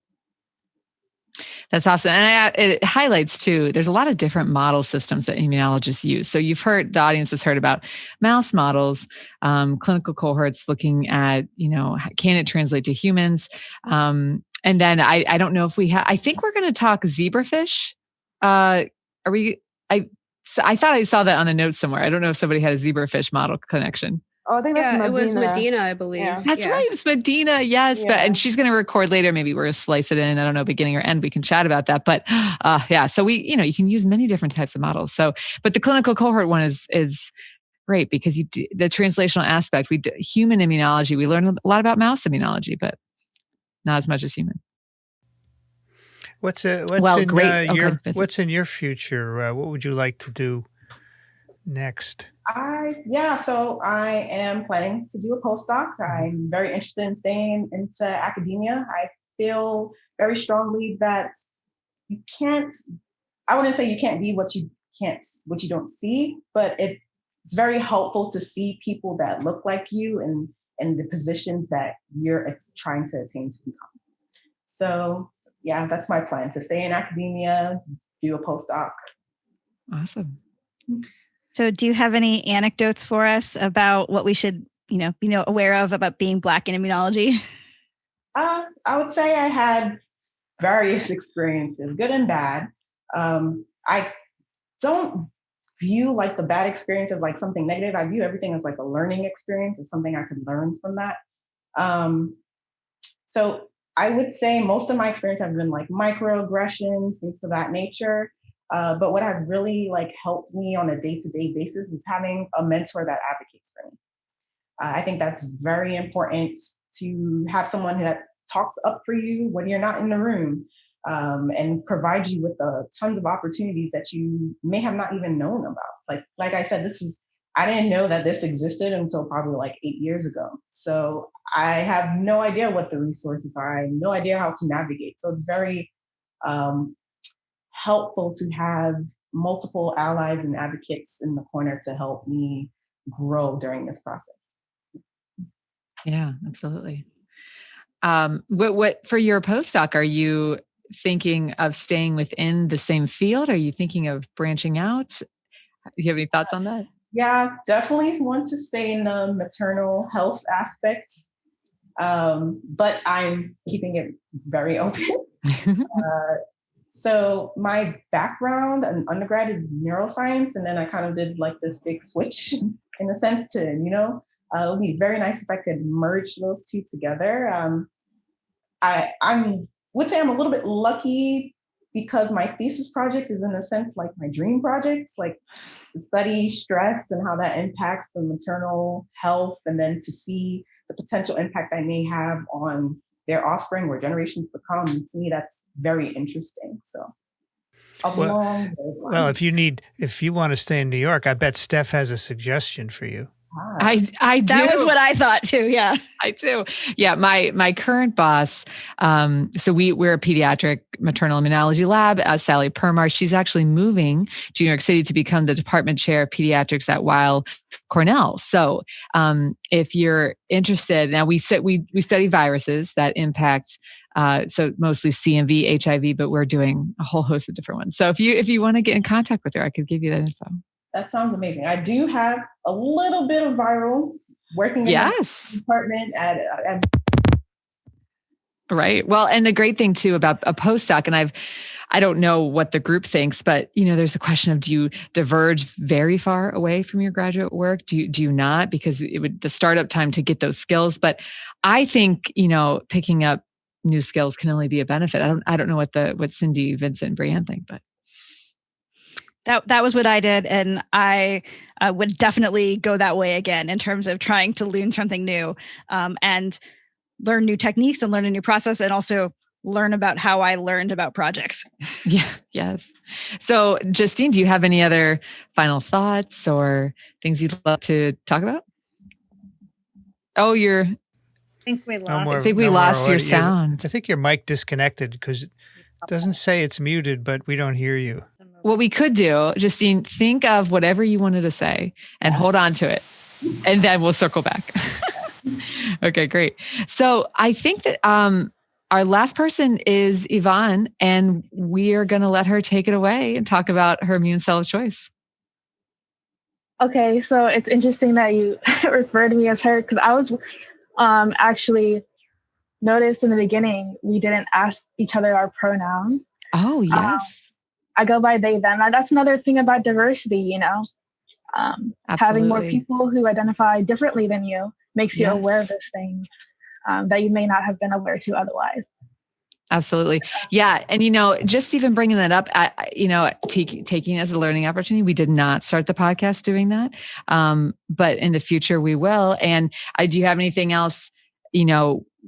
That's awesome. And it highlights too, there's a lot of different model systems that immunologists use. So the audience has heard about mouse models, clinical cohorts looking at, can it translate to humans? And then I don't know if I think we're going to talk zebrafish. I thought I saw that on the notes somewhere. I don't know if somebody had a zebrafish model connection. Oh, I think that's Medina. It was Medina, I believe. Yeah. That's right. It's Medina. Yes. Yeah. And she's going to record later. Maybe we're going to slice it in. I don't know, beginning or end. We can chat about that. But yeah, so you can use many different types of models. So, but the clinical cohort one is great because the translational aspect, human immunology, we learn a lot about mouse immunology, but not as much as human. What's in your future? What would you like to do next? So I am planning to do a postdoc. I'm very interested in staying into academia. I feel very strongly that I wouldn't say you can't be what you don't see, but it's very helpful to see people that look like you and the positions that you're trying to attain to become. So yeah, that's my plan, to stay in academia, do a postdoc. Awesome. So do you have any anecdotes for us about what we should, be aware of about being Black in immunology? I would say I had various experiences, good and bad. I don't view like the bad experience as like something negative. I view everything as like a learning experience of something I could learn from that. So I would say most of my experience have been like microaggressions, things of that nature. But what has really like helped me on a day-to-day basis is having a mentor that advocates for me. I think that's very important, to have someone that talks up for you when you're not in the room, and provides you with tons of opportunities that you may have not even known about. Like I said, I didn't know that this existed until probably like 8 years ago. So I have no idea what the resources are. I have no idea how to navigate. So it's very helpful to have multiple allies and advocates in the corner to help me grow during this process. Yeah, absolutely. What for your postdoc, are you thinking of staying within the same field? Are you thinking of branching out? Do you have any thoughts on that? Yeah, definitely want to stay in the maternal health aspect, but I'm keeping it very open. So my background in undergrad is neuroscience, and then I kind of did like this big switch in a sense to immuno. It would be very nice if I could merge those two together. I would say I'm a little bit lucky because my thesis project is in a sense like my dream project, like to study stress and how that impacts the maternal health, and then to see the potential impact I may have on their offspring or generations to come. To me, that's very interesting. So, if you want to stay in New York, I bet Steph has a suggestion for you. I do. That was what I thought too. Yeah, I do. Yeah, my current boss. So we're a pediatric maternal immunology lab. Sally Permar, she's actually moving to New York City to become the department chair of pediatrics at Weill Cornell. So if you're interested, now we study viruses that impact. So mostly CMV, HIV, but we're doing a whole host of different ones. So if you want to get in contact with her, I could give you that info. That sounds amazing. I do have a little bit of viral working in the department at Right. Well, and the great thing too about a postdoc, and I don't know what the group thinks, but there's the question of, do you diverge very far away from your graduate work? Do you not? Because the startup time to get those skills. But I think, picking up new skills can only be a benefit. I don't know what Cindy, Vincent, and Brianne think, but That was what I did. And I would definitely go that way again in terms of trying to learn something new and learn new techniques and learn a new process, and also learn about how I learned about projects. Yeah. Yes. So Justine, do you have any other final thoughts or things you'd love to talk about? Oh, I think we lost. I think we lost your sound. I think your mic disconnected because it doesn't say it's muted, but we don't hear you. What we could do, Justine, think of whatever you wanted to say and hold on to it, and then we'll circle back. Okay, great. So I think that our last person is Evonne, and we are going to let her take it away and talk about her immune cell of choice. Okay, so it's interesting that you referred to me as her, because I was actually noticed in the beginning we didn't ask each other our pronouns. Oh, yes. I go by they, them. That's another thing about diversity, having more people who identify differently than you makes you aware of those things that you may not have been aware to otherwise. Absolutely. Yeah. And, just even bringing that up, taking it as a learning opportunity, we did not start the podcast doing that. But in the future we will. And do you have anything else,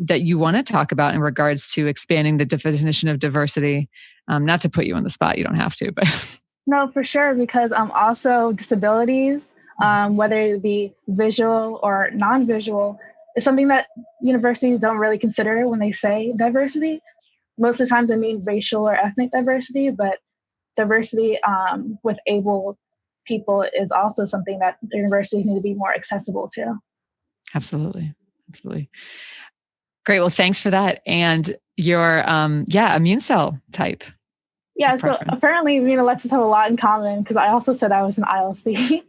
that you want to talk about in regards to expanding the definition of diversity? Not to put you on the spot, you don't have to, but. No, for sure. Because also disabilities, whether it be visual or non-visual, is something that universities don't really consider when they say diversity. Most of the time they mean racial or ethnic diversity, but diversity with able people is also something that universities need to be more accessible to. Absolutely. Absolutely. Great. Well, thanks for that. And your, immune cell type. Yeah. So apparently me and Alexis have a lot in common, because I also said I was an ILC.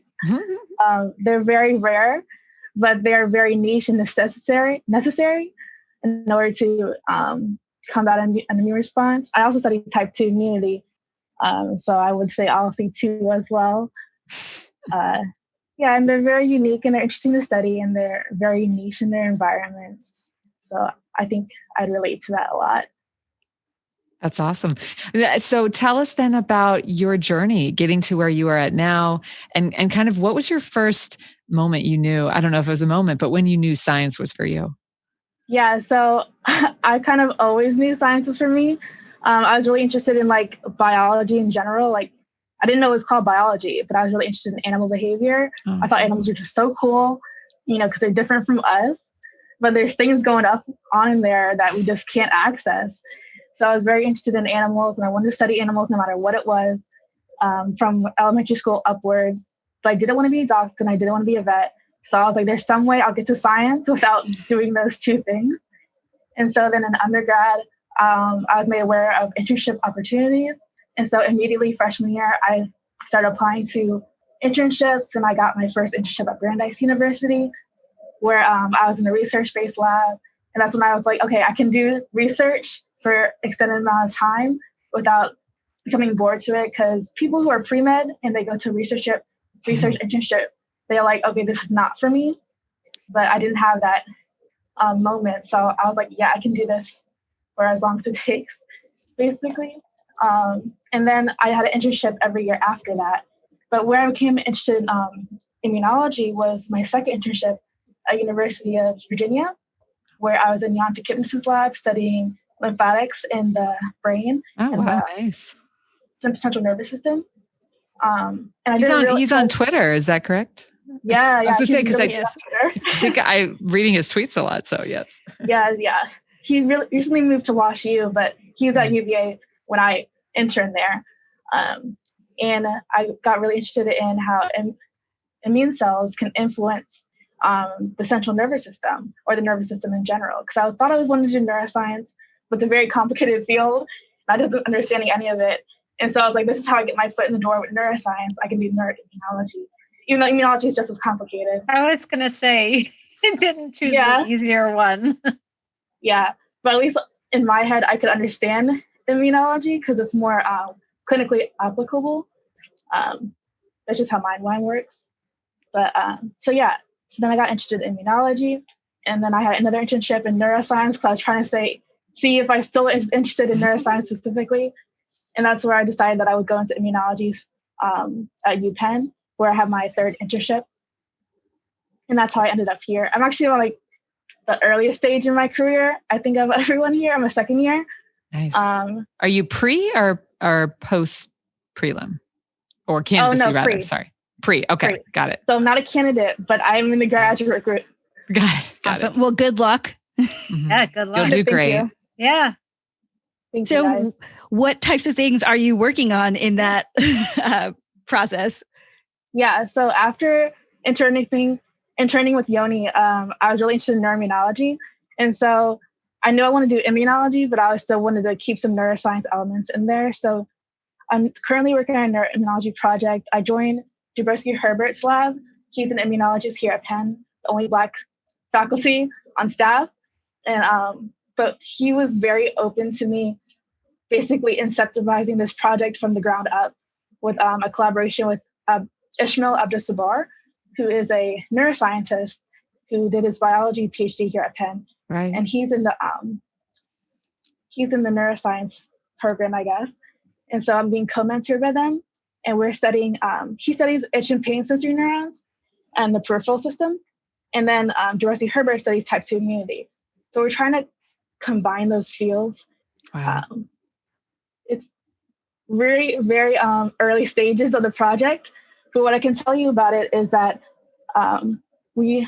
They're very rare, but they're very niche and necessary in order to combat an immune response. I also studied type 2 immunity. So I would say ILC 2 as well. And they're very unique and they're interesting to study, and they're very niche in their environments. So I think I'd relate to that a lot. That's awesome. So tell us then about your journey getting to where you are at now, and kind of what was your first moment you knew? I don't know if it was a moment, but when you knew science was for you. Yeah, so I kind of always knew science was for me. I was really interested in biology in general. I didn't know it was called biology, but I was really interested in animal behavior. Oh. I thought animals were just so cool, because they're different from us. But there's things going on in there that we just can't access. So I was very interested in animals, and I wanted to study animals no matter what it was, from elementary school upwards. But I didn't want to be a doctor, and I didn't want to be a vet. So I was like, there's some way I'll get to science without doing those two things. And so then in undergrad, I was made aware of internship opportunities. And so immediately freshman year, I started applying to internships, and I got my first internship at Brandeis University, where I was in a research-based lab. And that's when I was like, okay, I can do research for extended amount of time without becoming bored to it. Because people who are pre-med and they go to research internship, they're like, okay, this is not for me. But I didn't have that moment. So I was like, yeah, I can do this for as long as it takes, basically. And then I had an internship every year after that. But where I became interested in immunology was my second internship at University of Virginia, where I was in Jan Kipnis's lab studying lymphatics in the brain. Oh, wow, nice. The central nervous system. And he's on Twitter, is that correct? Yeah. I was going to say, because I think I'm reading his tweets a lot, so yes. Yeah. He recently moved to Wash U, but he was at UVA when I interned there. And I got really interested in how immune cells can influence the central nervous system, or the nervous system in general. Because I thought I was wanting to do neuroscience, but it's a very complicated field. I wasn't understanding any of it. And so I was like, this is how I get my foot in the door with neuroscience. I can do neuroimmunology, even though immunology is just as complicated. I was going to say, it didn't choose the easier one. Yeah, but at least in my head, I could understand immunology because it's more clinically applicable. That's just how my mind works. But so then I got interested in immunology, and then I had another internship in neuroscience because I was trying to see if I still was interested in neuroscience specifically. And that's where I decided that I would go into immunology at UPenn, where I have my third internship. And that's how I ended up here. I'm actually on like the earliest stage in my career, I think, of everyone here. I'm a second year. Nice. Are you pre or post prelim? Or candidacy, rather? Pre. Sorry. Pre. Okay. Pre. Got it. So I'm not a candidate, but I'm in the graduate group. Got it. Awesome. Well, good luck. Mm-hmm. Yeah, good luck. You'll do Thank great. you. Yeah. Thank you, So guys. what types of things are you working on in that process? Yeah. So after interning with Yoni, I was really interested in neuroimmunology. And so I knew I wanted to do immunology, but I still wanted to keep some neuroscience elements in there. So I'm currently working on a neuroimmunology project. I joined Justine Herbert's lab. He's an immunologist here at Penn, the only Black faculty on staff. And but he was very open to me basically incentivizing this project from the ground up with a collaboration with Ismail Abdus-Sabbar, who is a neuroscientist who did his biology PhD here at Penn. Right. And he's in the neuroscience program, I guess. And so I'm being co-mentored by them. And we're studying, he studies itch and pain sensory neurons and the peripheral system. And then Justine Herbert studies type 2 immunity. So we're trying to combine those fields. Wow. It's very, very early stages of the project. But what I can tell you about it is that we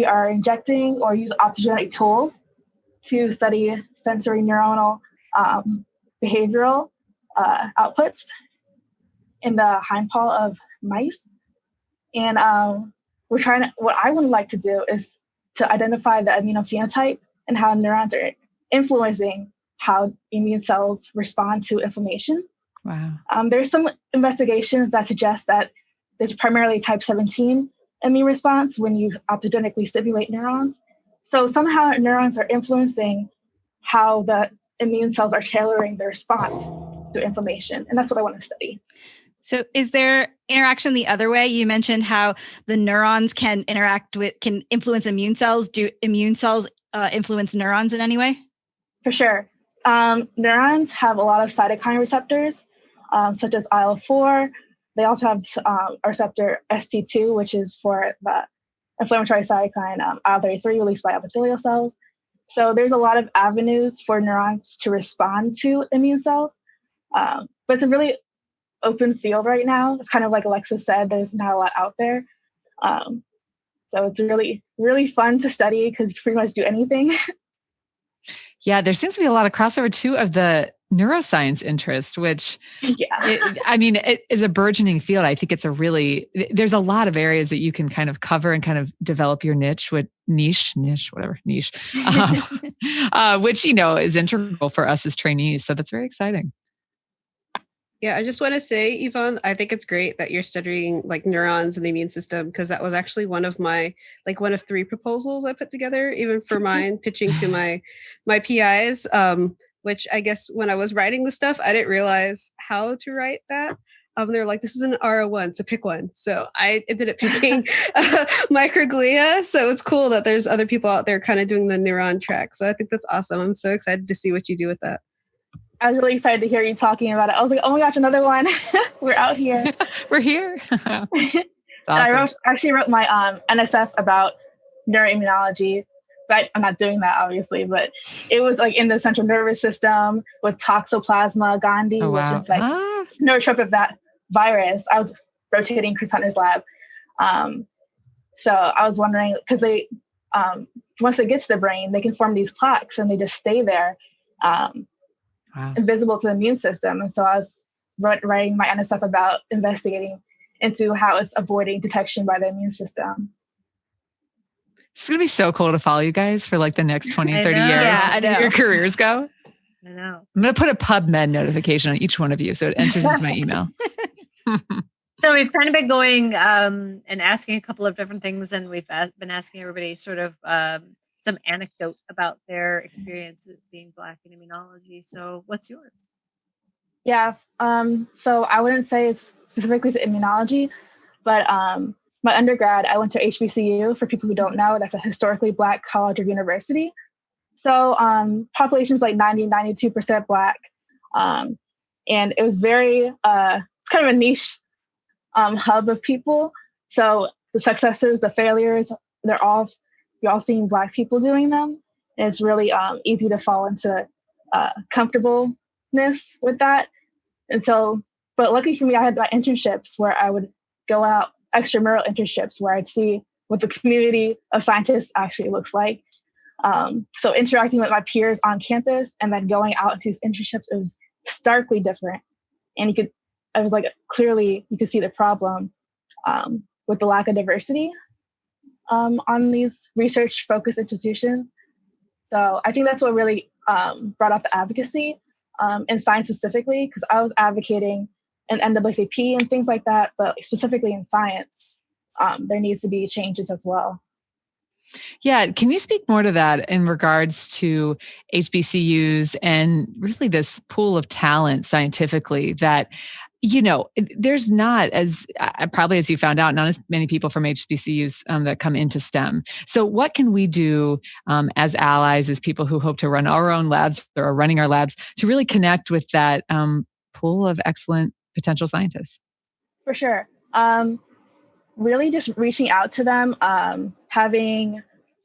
are injecting or use optogenetic tools to study sensory neuronal behavioral outputs in the hindpaw of mice. And what I would like to do is to identify the immunophenotype and how neurons are influencing how immune cells respond to inflammation. Wow. There's some investigations that suggest that there's primarily type 17 immune response when you optogenically stimulate neurons. So somehow neurons are influencing how the immune cells are tailoring their response to inflammation. And that's what I want to study. So is there interaction the other way? You mentioned how the neurons can influence immune cells. Do immune cells influence neurons in any way? For sure. Neurons have a lot of cytokine receptors, such as IL-4. They also have a receptor ST2, which is for the inflammatory cytokine IL-33 released by epithelial cells. So there's a lot of avenues for neurons to respond to immune cells. But it's a really open field right now. It's kind of like Alexis said, there's not a lot out there. So it's really, really fun to study because you can pretty much do anything. Yeah, there seems to be a lot of crossover too of the neuroscience interest, which it is a burgeoning field. I think there's a lot of areas that you can kind of cover and kind of develop your niche, which is integral for us as trainees. So that's very exciting. Yeah, I just want to say, Evonne, I think it's great that you're studying like neurons and the immune system, because that was actually one of 3 proposals I put together, even for mine, pitching to my PIs, which I guess when I was writing the stuff, I didn't realize how to write that. They're like, this is an R01, so pick one. So I ended up picking microglia. So it's cool that there's other people out there kind of doing the neuron track. So I think that's awesome. I'm so excited to see what you do with that. I was really excited to hear you talking about it. I was like, oh my gosh, another one. We're out here. We're here. Awesome. I actually wrote my NSF about neuroimmunology, but I'm not doing that obviously, but it was like in the central nervous system with Toxoplasma gondii, which is like neurotrophic virus. I was rotating Chris Hunter's lab. So I was wondering, because they, once they get to the brain, they can form these plaques and they just stay there. Invisible to the immune system. And so I was writing my NSF about investigating into how it's avoiding detection by the immune system. It's going to be so cool to follow you guys for like the next 20, 30 years. Yeah, I know. Your careers go. I know. I'm going to put a PubMed notification on each one of you so it enters into my email. So we've kind of been going and asking a couple of different things, and we've been asking everybody sort of some anecdote about their experience being Black in immunology. So what's yours? Yeah. So I wouldn't say it's specifically to immunology, but my undergrad, I went to HBCU. For people who don't know, that's a historically Black college or university. So population's like 92% Black. And it was very kind of a niche hub of people. So the successes, the failures, you're all seeing Black people doing them. And it's really easy to fall into comfortableness with that. And so, but luckily for me, I had my internships where I would go out, extramural internships, where I'd see what the community of scientists actually looks like. So interacting with my peers on campus and then going out into these internships, it was starkly different. And clearly you could see the problem with the lack of diversity on these research-focused institutions. So I think that's what really brought up the advocacy in science specifically, because I was advocating in NAACP and things like that, but specifically in science, there needs to be changes as well. Yeah. Can you speak more to that in regards to HBCUs and really this pool of talent scientifically that, there's not probably as you found out, not as many people from HBCUs that come into STEM. So what can we do as allies, as people who hope to run our own labs or are running our labs to really connect with that pool of excellent potential scientists? For sure. Really just reaching out to them, having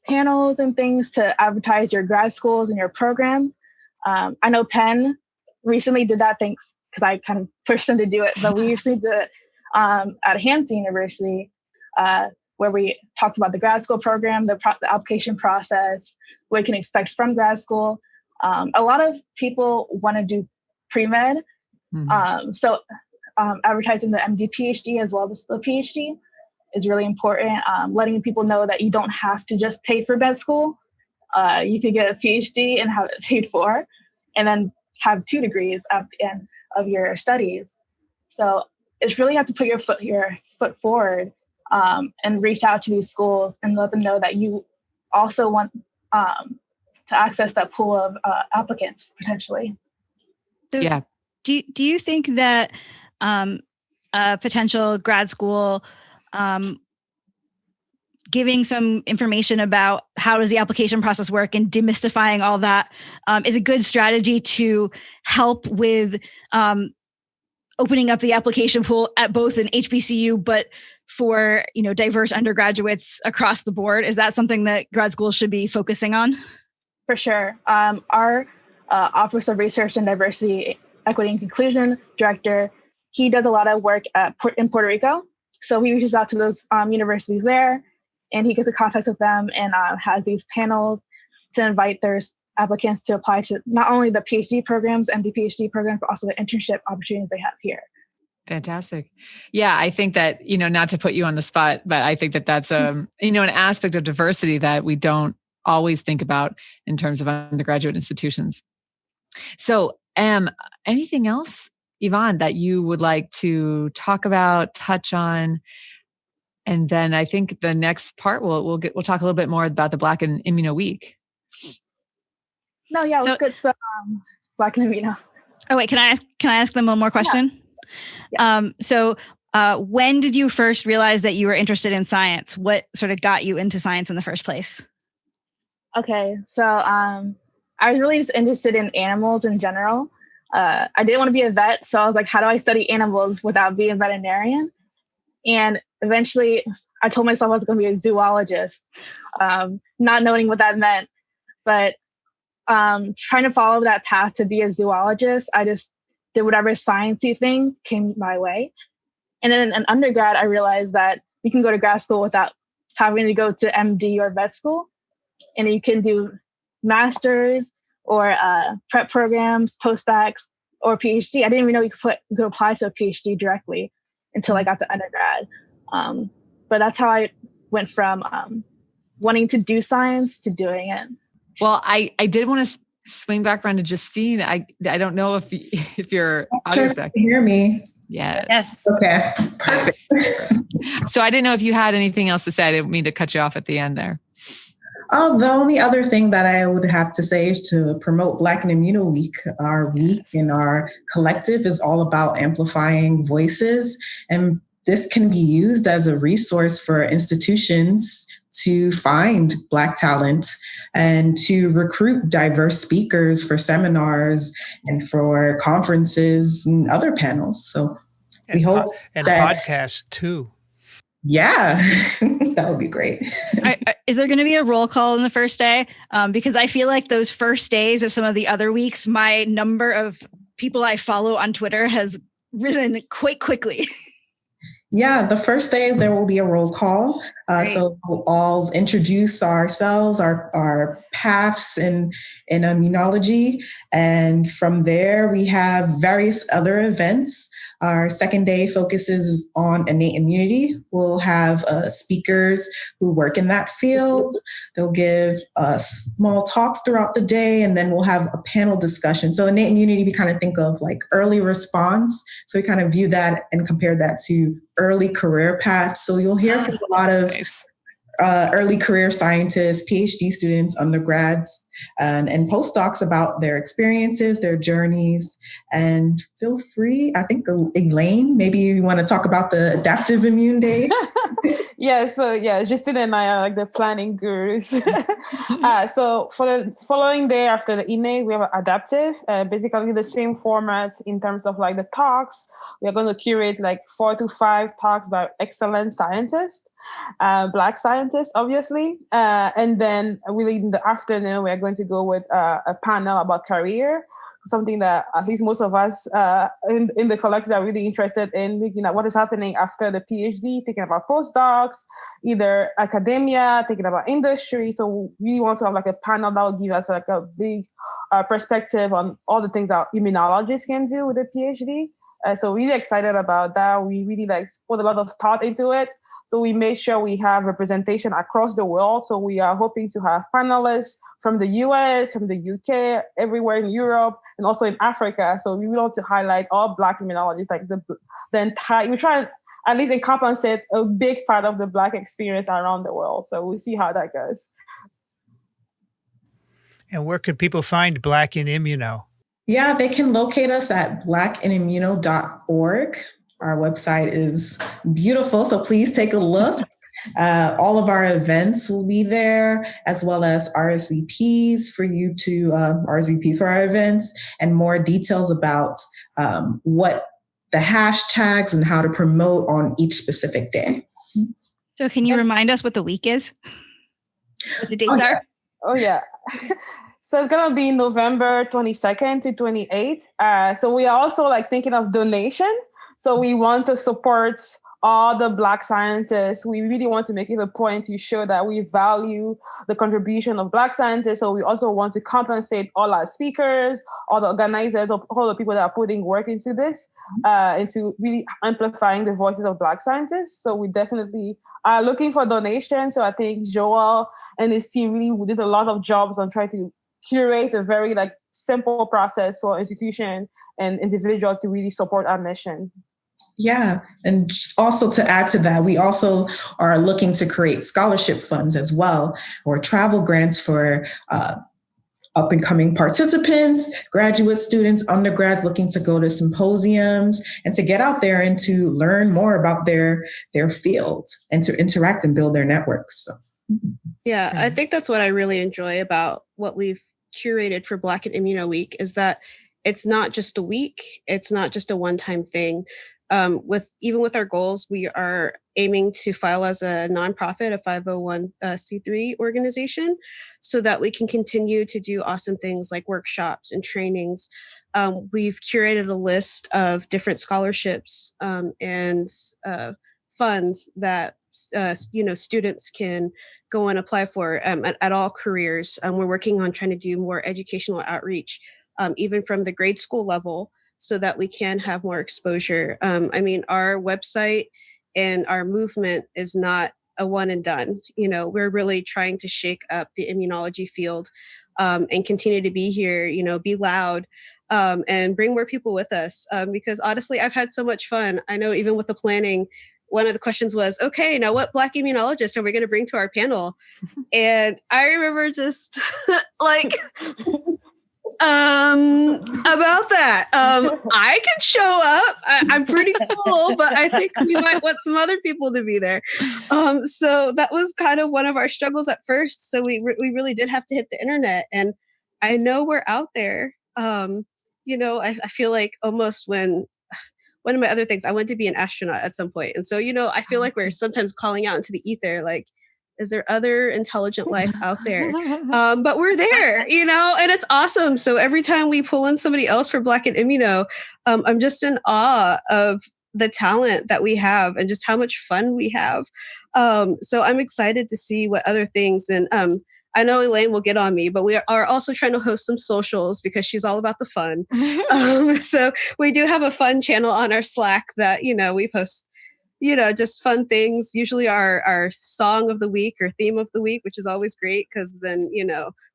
panels and things to advertise your grad schools and your programs. I know Penn recently did that, thanks, because I kind of pushed them to do it, but we recently did it at Hampton University, where we talked about the grad school program, the application process, what you can expect from grad school. A lot of people want to do pre-med, so advertising the MD, PhD, as well as the PhD is really important. Letting people know that you don't have to just pay for med school. You could get a PhD and have it paid for, and then have 2 degrees at the end of your studies. So it's really have to put your foot forward and reach out to these schools and let them know that you also want to access that pool of applicants potentially. So yeah. Do you think that a potential grad school giving some information about how does the application process work and demystifying all that is a good strategy to help with opening up the application pool at both an HBCU, but for diverse undergraduates across the board? Is that something that grad schools should be focusing on? For sure. Our Office of Research and Diversity, Equity and Inclusion Director, he does a lot of work in Puerto Rico. So he reaches out to those universities there, and he gets in contact with them and has these panels to invite their applicants to apply to not only the PhD programs, MD PhD programs, but also the internship opportunities they have here. Fantastic. Yeah, I think that, not to put you on the spot, but I think that that's an aspect of diversity that we don't always think about in terms of undergraduate institutions. So anything else, Evonne, that you would like to talk about, touch on? And then I think the next part we'll talk a little bit more about the Black and Immuno Week. No, yeah, let's get to Black and Immuno. Oh wait, can I ask them one more question? Yeah. So when did you first realize that you were interested in science? What sort of got you into science in the first place? Okay, so I was really just interested in animals in general. I didn't want to be a vet, so I was like, how do I study animals without being a veterinarian? And eventually I told myself I was going to be a zoologist, not knowing what that meant. But trying to follow that path to be a zoologist, I just did whatever sciencey thing came my way. And then in undergrad, I realized that you can go to grad school without having to go to MD or vet school. And you can do masters or prep programs, postdocs, or PhD. I didn't even know you could apply to a PhD directly until I got to undergrad. But that's how I went from wanting to do science to doing it. Well, I did want to swing back around to Justine. I don't know if your audio's back. Can you hear me? Yes. Okay. Perfect. So I didn't know if you had anything else to say. I didn't mean to cut you off at the end there. The only other thing that I would have to say is to promote Black and Immuno Week. Our week and our collective is all about amplifying voices, and this can be used as a resource for institutions to find Black talent and to recruit diverse speakers for seminars and for conferences and other panels. So we hope and that podcasts too. Yeah, that would be great. Is there going to be a roll call on the first day? Because I feel like those first days of some of the other weeks, my number of people I follow on Twitter has risen quite quickly. Yeah, the first day there will be a roll call. So we'll all introduce ourselves, our paths in immunology. And from there, we have various other events. Our second day focuses on innate immunity. We'll have speakers who work in that field. They'll give small talks throughout the day, and then we'll have a panel discussion. So innate immunity, we kind of think of like early response. So we kind of view that and compare that to early career paths. So you'll hear from a lot of early career scientists, PhD students, undergrads, and postdocs about their experiences, their journeys. And feel free, I think Elaine, maybe you want to talk about the Adaptive Immune Day. Justine and I are like the planning gurus. So for the following day after the innate, we have adaptive, basically the same format in terms of like the talks. We are going to curate like 4 to 5 talks by excellent scientists. Black scientists, obviously. And then really in the afternoon, we're going to go with a panel about career, something that at least most of us in the collective are really interested in, looking at what is happening after the PhD, thinking about postdocs, either academia, thinking about industry. So we really want to have like a panel that will give us like a big perspective on all the things that immunologists can do with a PhD. So really excited about that. We really like put a lot of thought into it. So we made sure we have representation across the world. So we are hoping to have panelists from the US, from the UK, everywhere in Europe, and also in Africa. So we want to highlight all Black immunologists, like the entire, we try and at least compensate a big part of the Black experience around the world. So we'll see how that goes. And where could people find Black in Immuno? Yeah, they can locate us at blackandimmuno.org. Our website is beautiful, so please take a look. All of our events will be there, as well as RSVPs for you to RSVP for our events, and more details about what the hashtags and how to promote on each specific day. So can you remind us what the week is? What the dates are? Oh, yeah. So it's going to be November 22nd to 28th. So we are also like thinking of donation. So we want to support all the Black scientists. We really want to make it a point to show that we value the contribution of Black scientists. So we also want to compensate all our speakers, all the organizers, all the people that are putting work into this, into really amplifying the voices of Black scientists. So we definitely are looking for donations. So I think Joel and his team really did a lot of jobs on trying to curate a very like simple process for institution and individual to really support our mission. Yeah. And also to add to that, we also are looking to create scholarship funds as well, or travel grants for up and coming participants, graduate students, undergrads looking to go to symposiums and to get out there and to learn more about their field and to interact and build their networks. So. Yeah, I think that's what I really enjoy about what we've curated for Black and Immuno Week is that it's not just a week. It's not just a one-time thing. Even with our goals, we are aiming to file as a nonprofit, a 501c3 organization, so that we can continue to do awesome things like workshops and trainings. We've curated a list of different scholarships and funds that students can go and apply for at all careers. We're working on trying to do more educational outreach, even from the grade school level, so that we can have more exposure. Our website and our movement is not a one and done. We're really trying to shake up the immunology field and continue to be here, be loud and bring more people with us. Because honestly, I've had so much fun. I know even with the planning, one of the questions was, okay, now what Black immunologist are we going to bring to our panel? And I remember just like, about that. I could show up. I'm pretty cool, but I think we might want some other people to be there. So that was kind of one of our struggles at first. So we really did have to hit the internet, and I know we're out there. I feel like almost when one of my other things, I wanted to be an astronaut at some point. And so, I feel like we're sometimes calling out into the ether, like, is there other intelligent life out there? But we're there, and it's awesome. So every time we pull in somebody else for Black and Immuno, I'm just in awe of the talent that we have and just how much fun we have. So I'm excited to see what other things, and I know Elaine will get on me, but we are also trying to host some socials because she's all about the fun. So we do have a fun channel on our Slack that, we post, just fun things, usually our song of the week or theme of the week, which is always great because then,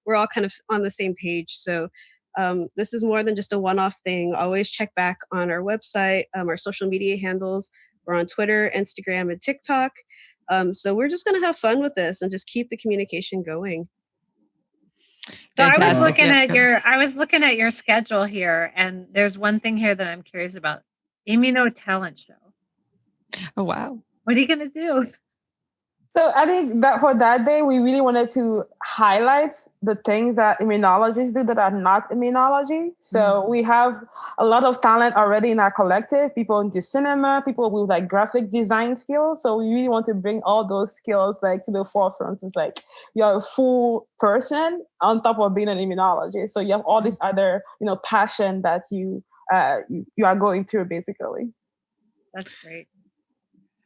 we're all kind of on the same page. So this is more than just a one-off thing. Always check back on our website, our social media handles. We're on Twitter, Instagram, and TikTok. So we're just going to have fun with this and just keep the communication going. So I was looking at your schedule here, and there's one thing here that I'm curious about. Immuno talent show. Oh, wow. What are you going to do? So I think that for that day, we really wanted to highlight the things that immunologists do that are not immunology. So we have a lot of talent already in our collective, people into cinema, people with like graphic design skills. So we really want to bring all those skills like to the forefront. It's like you're a full person on top of being an immunologist. So you have all this other, passion that you are going through basically. That's great.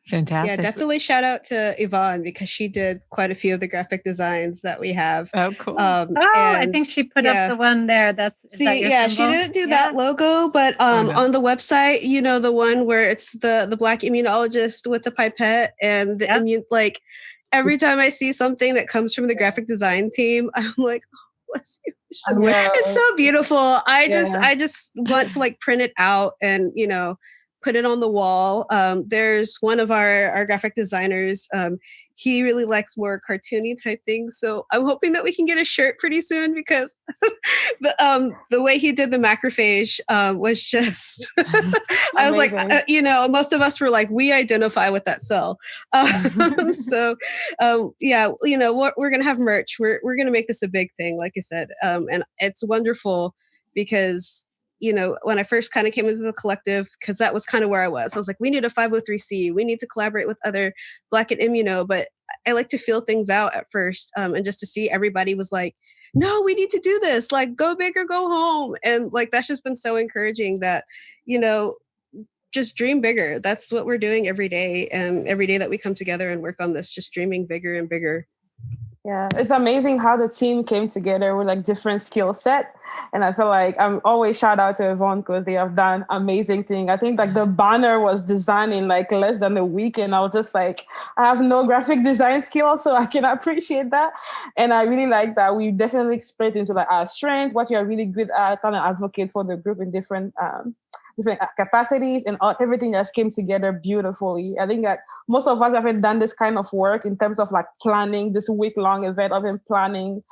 Fantastic. Yeah, definitely shout out to Evonne because she did quite a few of the graphic designs that we have. Oh, cool. I think she put up the one there. She didn't do that logo, but on the website, the one where it's the Black immunologist with the pipette and the every time I see something that comes from the graphic design team, I'm like, oh, bless you. It's so beautiful. I just want to print it out and, put it on the wall. There's one of our graphic designers. He really likes more cartoony type things. So I'm hoping that we can get a shirt pretty soon because the way he did the macrophage was just, I was like, most of us were like, we identify with that cell. So we're going to have merch. We're going to make this a big thing, like I said. And it's wonderful because when I first kind of came into the collective, because that was kind of where I was like, we need a 503C. We need to collaborate with other Black and Immuno. But I like to feel things out at first. And just to see everybody was like, no, we need to do this. Like, go big or go home. And that's just been so encouraging that, just dream bigger. That's what we're doing every day. And every day that we come together and work on this, just dreaming bigger and bigger. Yeah, it's amazing how the team came together with different skill set. And I feel like I'm always shout out to Evonne because they have done amazing thing. I think the banner was designed in less than a week. And I was just I have no graphic design skills, so I can appreciate that. And I really like that we definitely split into our strengths, what you're really good at, kind of advocate for the group in different capacities and everything just came together beautifully. I think that most of us haven't done this kind of work in terms of planning this week-long event. I've been planning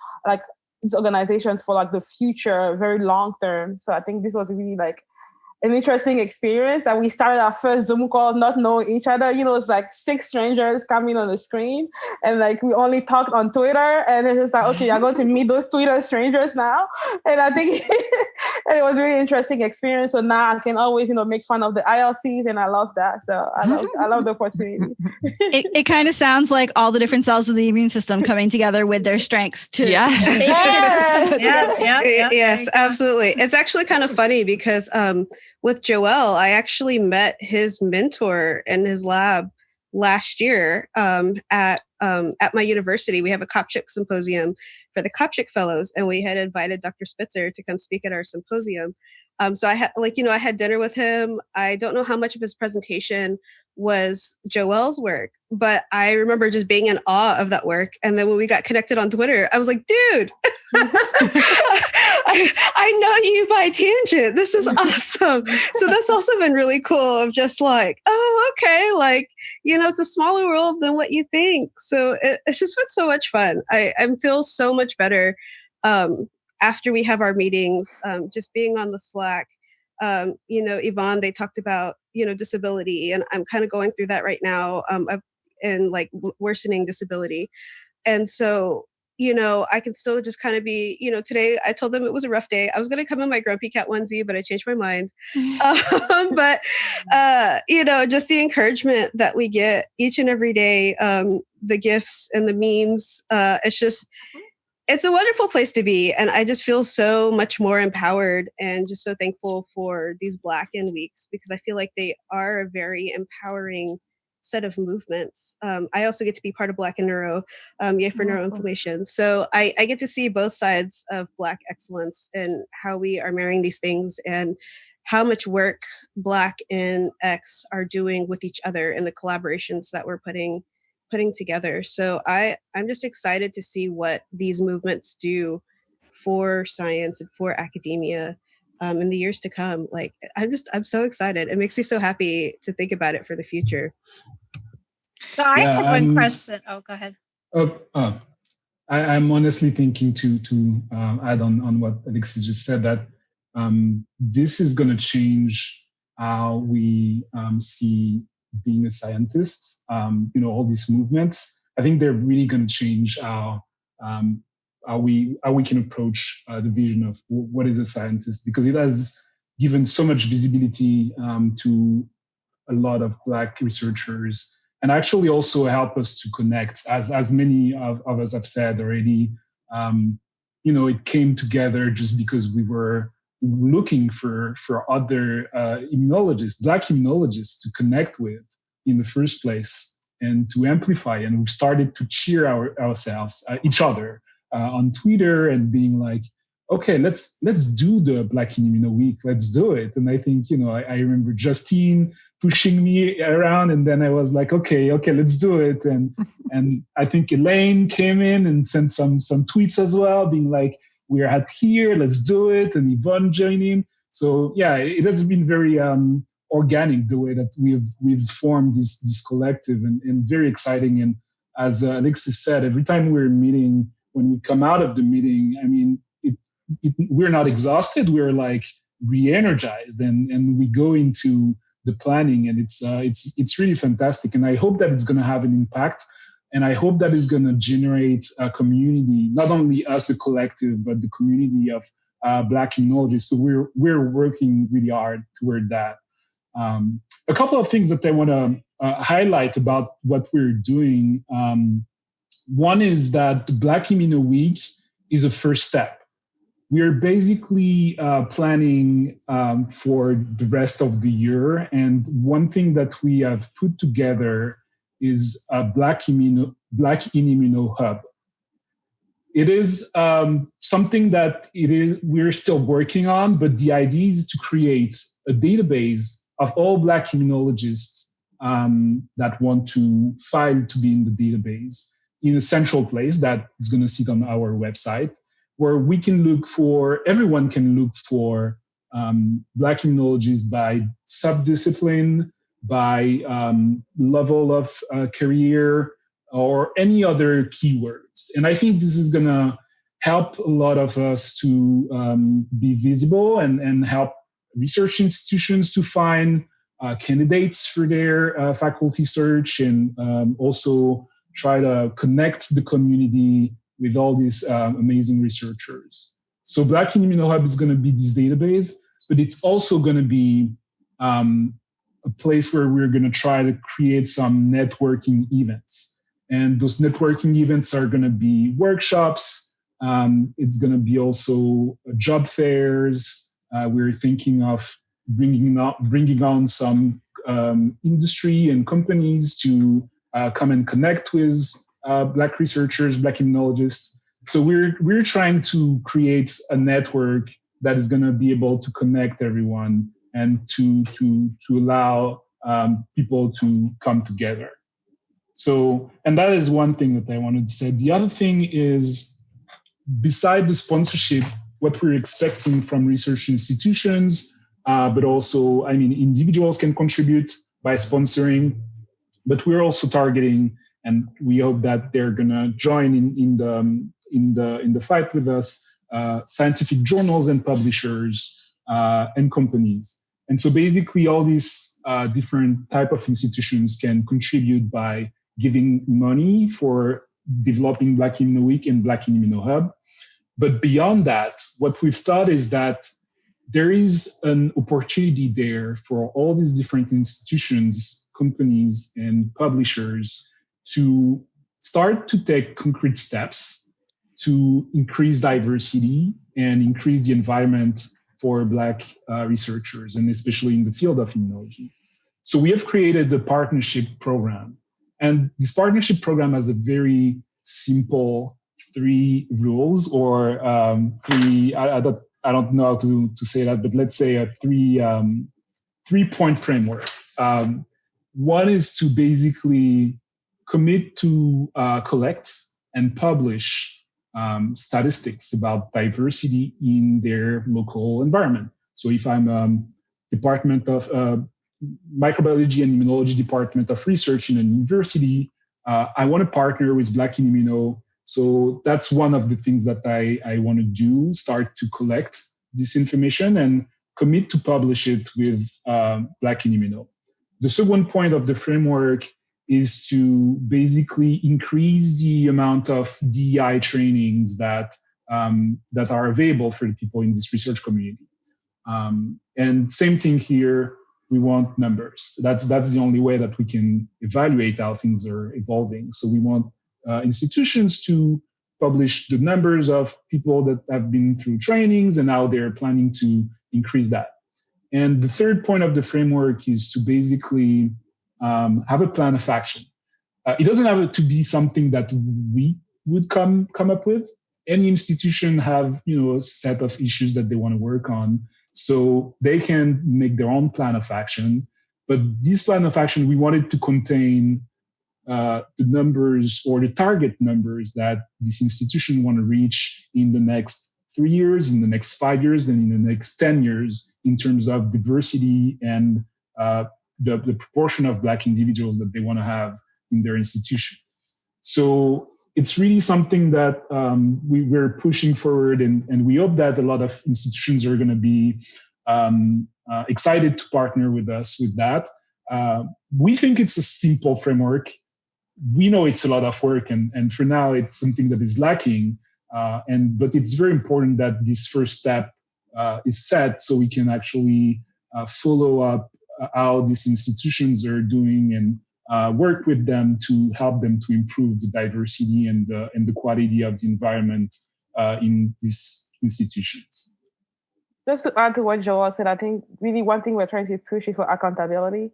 this organization for the future, very long term. So I think this was really an interesting experience that we started our first Zoom call not knowing each other. It's 6 strangers coming on the screen and we only talked on Twitter and it's just okay, you're going to meet those Twitter strangers now. And I think and it was a really interesting experience. So now I can always, make fun of the ILCs and I love that. So I love the opportunity. It kind of sounds like all the different cells of the immune system coming together with their strengths to Yes, absolutely. It's actually kind of funny because with Joel, I actually met his mentor in his lab last year at my university. We have a Kopchik symposium for the Kopchik fellows, and we had invited Dr. Spitzer to come speak at our symposium. So I had I had dinner with him. I don't know how much of his presentation was Joel's work, but I remember just being in awe of that work. And then when we got connected on Twitter, I was like, dude, I know you by tangent. This is awesome. So that's also been really cool of just oh, okay. It's a smaller world than what you think. So it's just been so much fun. I feel so much better after we have our meetings, just being on the Slack. Evonne, they talked about, disability, and I'm kind of going through that right now, and worsening disability. And so I can still just kind of be, today I told them it was a rough day. I was going to come in my grumpy cat onesie, but I changed my mind. But, just the encouragement that we get each and every day, the gifts and the memes, it's a wonderful place to be. And I just feel so much more empowered and just so thankful for these Blacken weeks, because I feel like they are a very empowering set of movements. I also get to be part of Black and Neuro, yay for neuroinflammation. So I get to see both sides of Black excellence and how we are marrying these things and how much work Black and X are doing with each other and the collaborations that we're putting together. So I'm just excited to see what these movements do for science and for academia in the years to come. Like, I'm so excited. It makes me so happy to think about it for the future. So I have one question. Oh, go ahead. I'm honestly thinking to add on what Alexis just said, that this is going to change how we see being a scientist. All these movements, I think they're really going to change how we can approach the vision of what is a scientist, because it has given so much visibility to a lot of Black researchers, and actually also help us to connect, as many of us have said already. It came together just because we were looking for other immunologists, Black immunologists to connect with in the first place and to amplify. And we've started to cheer ourselves, each other on Twitter, and being like, okay, let's do the Black in Immuno Week. Let's do it. And I think, I remember Justine pushing me around, and then I was like, okay, let's do it. And I think Elaine came in and sent some tweets as well, being like, we're at here, let's do it. And Evonne joining. So yeah, it has been very organic, the way that we've formed this collective, and very exciting. And as Alexis said, every time we're meeting, when we come out of the meeting, I mean, we're not exhausted. We're like re-energized, and we go into the planning, and it's really fantastic. And I hope that it's going to have an impact, and I hope that it's going to generate a community, not only us, the collective, but the community of Black immunologists. So we're working really hard toward that. A couple of things that I want to highlight about what we're doing. One is that the Black Immuno Week is a first step. We're basically planning for the rest of the year. And one thing that we have put together is a Black in Immuno Hub. It is something that we're still working on, but the idea is to create a database of all Black immunologists that want to file to be in the database in a central place that is going to sit on our website, where everyone can look for Black immunologists by subdiscipline, by level of career, or any other keywords. And I think this is going to help a lot of us to be visible and help research institutions to find candidates for their faculty search, and also try to connect the community with all these amazing researchers. So Black in Immuno Hub is going to be this database, but it's also going to be a place where we're going to try to create some networking events. And those networking events are going to be workshops. It's going to be also job fairs. We're thinking of bringing on some industry and companies to come and connect with Black researchers, Black immunologists. So we're trying to create a network that is going to be able to connect everyone and to allow people to come together. So, and that is one thing that I wanted to say. The other thing is, beside the sponsorship, what we're expecting from research institutions, but also, individuals can contribute by sponsoring, but we're also targeting, and we hope that they're gonna join in the fight with us, scientific journals and publishers and companies. And so basically all these different type of institutions can contribute by giving money for developing Black Immuno Week and Black Immuno Hub. But beyond that, what we've thought is that there is an opportunity there for all these different institutions, companies, and publishers to start to take concrete steps to increase diversity and increase the environment for Black researchers, and especially in the field of immunology. So we have created a partnership program. And this partnership program has a very simple 3 rules, or 3, I don't know how to say that, but let's say a 3-point framework. One is to basically commit to collect and publish statistics about diversity in their local environment. So if I'm Department of Microbiology and Immunology Department of Research in a university, I want to partner with Black in Immuno. So that's one of the things that I want to do, start to collect this information and commit to publish it with Black in Immuno. The second point of the framework is to basically increase the amount of DEI trainings that are available for the people in this research community. And same thing here, we want numbers. That's the only way that we can evaluate how things are evolving. So we want institutions to publish the numbers of people that have been through trainings and how they're planning to increase that. And the third point of the framework is to basically have a plan of action. It doesn't have to be something that we would come up with. Any institution have, a set of issues that they want to work on, so they can make their own plan of action. But this plan of action, we wanted to contain the numbers or the target numbers that this institution want to reach in the next 3 years, in the next 5 years, and in the next 10 years in terms of diversity and the proportion of Black individuals that they want to have in their institution. So it's really something that we're pushing forward, and we hope that a lot of institutions are going to be excited to partner with us with that. We think it's a simple framework. We know it's a lot of work, and for now it's something that is lacking. But it's very important that this first step is set so we can actually follow up how these institutions are doing and work with them to help them to improve the diversity and the quality of the environment in these institutions. Just to add to what Joel said, I think really one thing we're trying to push is for accountability,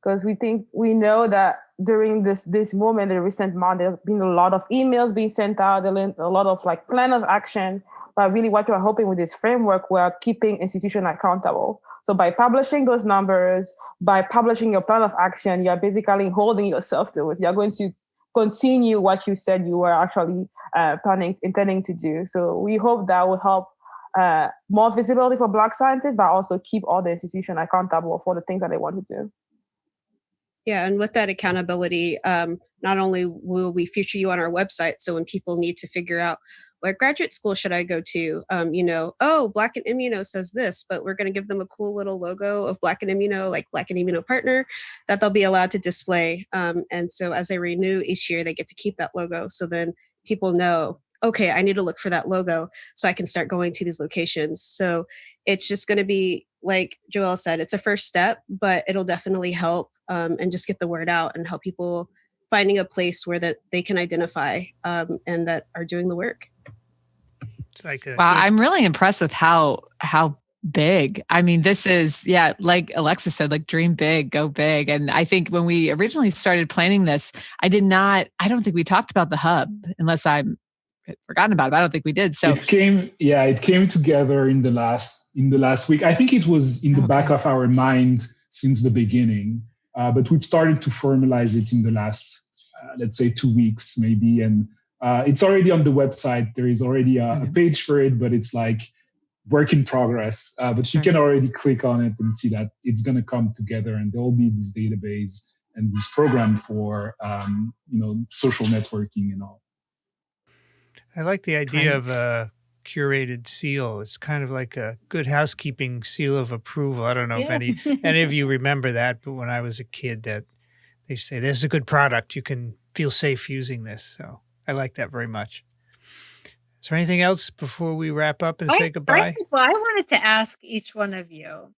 because we know that during this moment, the recent month, there's been a lot of emails being sent out, a lot of plan of action. But really what we're hoping with this framework, we're keeping institutions accountable. So by publishing those numbers, by publishing your plan of action, you're basically holding yourself to it. You're going to continue what you said you were actually intending to do. So we hope that will help more visibility for Black scientists, but also keep all the institutions accountable for the things that they want to do. Yeah, and with that accountability, not only will we feature you on our website, so when people need to figure out what graduate school should I go to, Black and Immuno says this, but we're going to give them a cool little logo of Black and Immuno, like Black and Immuno Partner, that they'll be allowed to display. And so as they renew each year, they get to keep that logo. So then people know, okay, I need to look for that logo so I can start going to these locations. So it's just going to be, like Joelle said, it's a first step, but it'll definitely help and just get the word out and help people finding a place where that they can identify and that are doing the work. It's like wow, I'm really impressed with how big. I mean, this is, like Alexis said, like dream big, go big. And I think when we originally started planning this, I don't think we talked about the hub, unless I'm forgotten about it. I don't think we did. So it came together in the last week. I think it was in the back of our mind since the beginning, but we've started to formalize it in the last, let's say 2 weeks maybe. And it's already on the website. There is already a page for it, but it's like work in progress. But you can already click on it and see that it's going to come together, and there will be this database and this program for, social networking and all. I like the idea of a curated seal. It's kind of like a Good Housekeeping seal of approval. I don't know if any of you remember that, but when I was a kid, that they say this is a good product, you can feel safe using this. So I like that very much. Is there anything else before we wrap up and say goodbye? Well, I wanted to ask each one of you.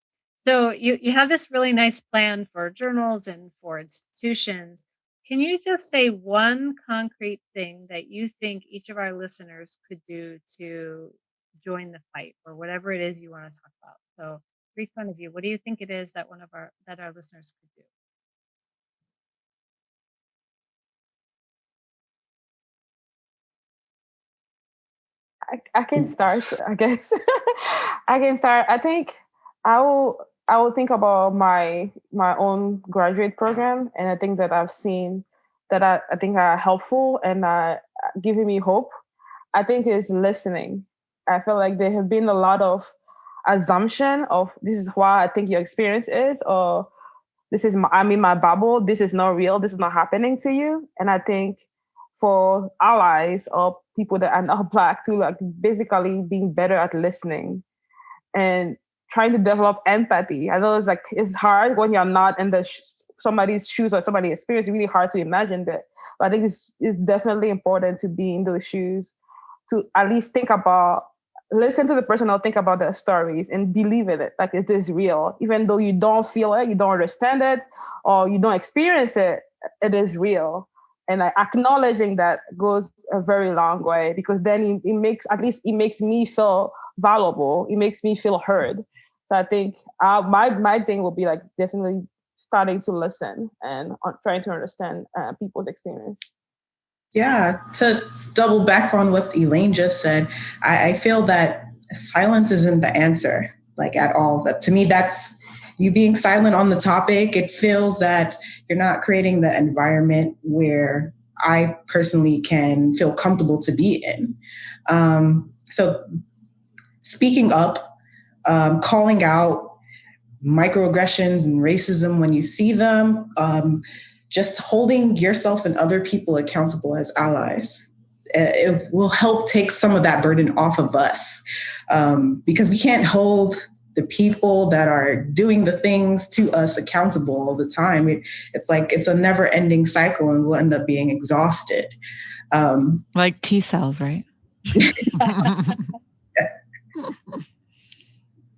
So you have this really nice plan for journals and for institutions. Can you just say one concrete thing that you think each of our listeners could do to join the fight, or whatever it is you want to talk about? So for each one of you, what do you think it is that our listeners could do? I can start, I guess. I can start. I think I will think about my own graduate program, and I think that I've seen that I think are helpful and giving me hope. I think is listening. I feel like there have been a lot of assumption of this is why I think your experience is, or this is I'm in my bubble. This is not real. This is not happening to you. And I think for allies or people that are not Black to like basically being better at listening and trying to develop empathy. I know it's hard when you're not in somebody's shoes or somebody's experience. It's really hard to imagine that. But I think it's definitely important to be in those shoes, to at least listen to the person or think about their stories and believe in it. Like it is real. Even though you don't feel it, you don't understand it, or you don't experience it, it is real. And acknowledging that goes a very long way, because then it makes me feel valuable. It makes me feel heard. So I think my thing will be like definitely starting to listen and trying to understand people's experience. Yeah, to double back on what Elaine just said, I feel that silence isn't the answer, like at all. But to me, that's you being silent on the topic. It feels that you're not creating the environment where I personally can feel comfortable to be in. So speaking up, calling out microaggressions and racism when you see them, just holding yourself and other people accountable as allies. It will help take some of that burden off of us, because we can't hold the people that are doing the things to us accountable all the time. It's a never-ending cycle, and we'll end up being exhausted. Like T cells, right?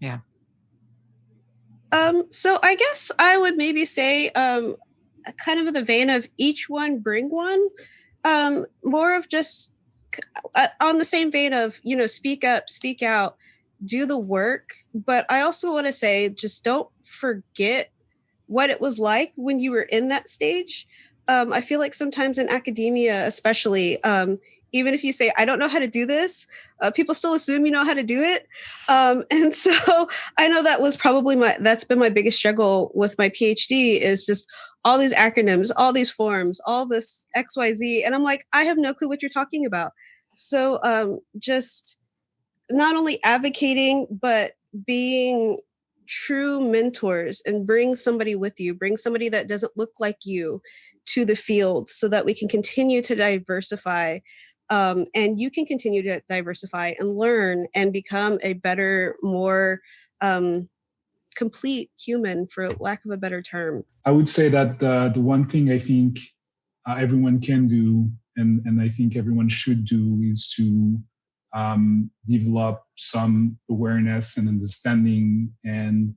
Yeah. So I guess I would maybe say, kind of in the vein of each one bring one, more of just on the same vein of, speak up, speak out, do the work. But I also want to say, just don't forget what it was like when you were in that stage. I feel like sometimes in academia, especially, even if you say, I don't know how to do this, people still assume you know how to do it. And so I know that was probably that's been my biggest struggle with my PhD, is just all these acronyms, all these forms, all this XYZ. And I'm like, I have no clue what you're talking about. So just not only advocating, but being true mentors, and bring somebody with you, bring somebody that doesn't look like you to the field, so that we can continue to diversify. And you can continue to diversify and learn and become a better, more complete human, for lack of a better term. I would say that the one thing I think everyone can do, and I think everyone should do, is to develop some awareness and understanding, and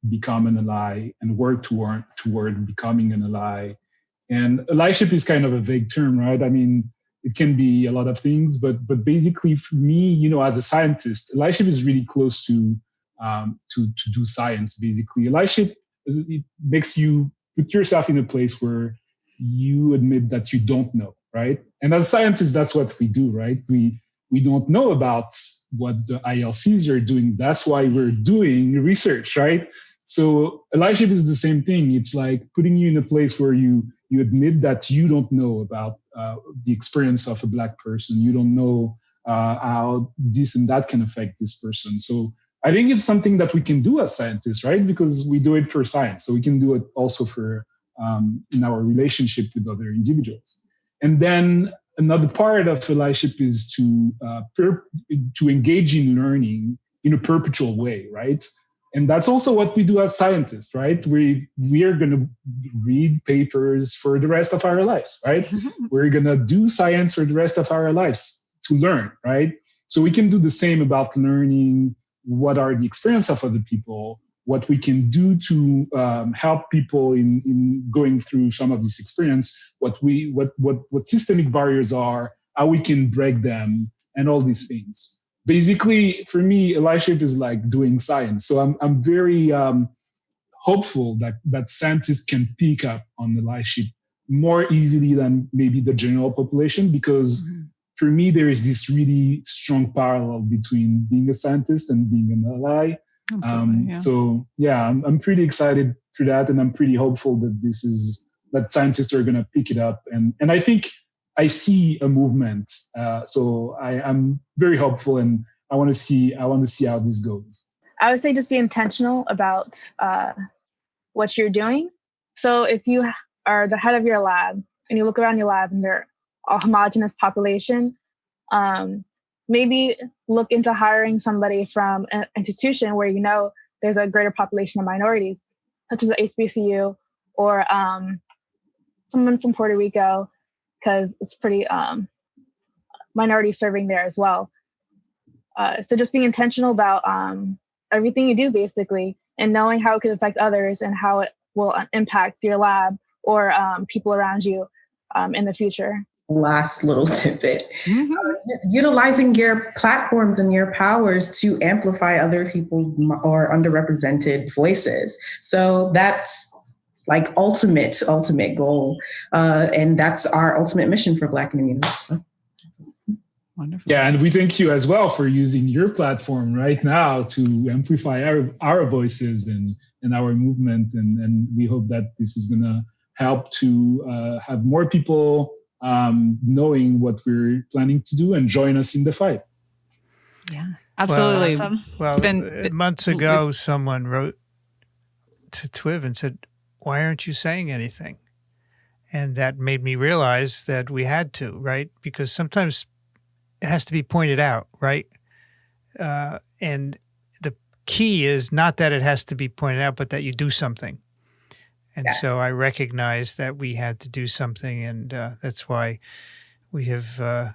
become an ally and work toward becoming an ally. And allyship is kind of a vague term, right? I mean, it can be a lot of things, but basically for me, as a scientist, allyship is really close to do science. Basically, allyship it makes you put yourself in a place where you admit that you don't know, right? And as scientists, that's what we do, right? We don't know about what the ILCs are doing. That's why we're doing research, right? So allyship is the same thing. It's like putting you in a place where you admit that you don't know about the experience of a Black person. You don't know how this and that can affect this person. So I think it's something that we can do as scientists, right? Because we do it for science. So we can do it also for in our relationship with other individuals. And then another part of allyship is to engage in learning in a perpetual way, right? And that's also what we do as scientists, right? We are going to read papers for the rest of our lives, right? We're going to do science for the rest of our lives to learn, right? So we can do the same about learning what are the experience of other people, what we can do to help people in going through some of this experience, what systemic barriers are, how we can break them, and all these things. Basically, for me, allyship is like doing science. So I'm very hopeful that scientists can pick up on allyship more easily than maybe the general population, because for me, there is this really strong parallel between being a scientist and being an ally. So yeah, I'm pretty excited for that, and I'm pretty hopeful that scientists are going to pick it up, and I think I see a movement. So I'm very hopeful, and I want to see how this goes. I would say just be intentional about what you're doing. So if you are the head of your lab and you look around your lab and they're a homogenous population, maybe look into hiring somebody from an institution where you know there's a greater population of minorities, such as the HBCU or someone from Puerto Rico, because it's pretty minority serving there as well. So just being intentional about everything you do, basically, and knowing how it could affect others and how it will impact your lab or people around you in the future. Last little tidbit, utilizing your platforms and your powers to amplify other people's or underrepresented voices. So that's like ultimate goal. And that's our ultimate mission for Black and Immuno. So. Wonderful. Yeah, and we thank you as well for using your platform right now to amplify our voices and our movement. And we hope that this is going to help to have more people knowing what we're planning to do and join us in the fight. Yeah, absolutely. Well, months ago, someone wrote to Twiv and said, "Why aren't you saying anything?" And that made me realize that we had to, right? Because sometimes it has to be pointed out, right? And the key is not that it has to be pointed out, but that you do something. And so I recognized that we had to do something, and that's why we have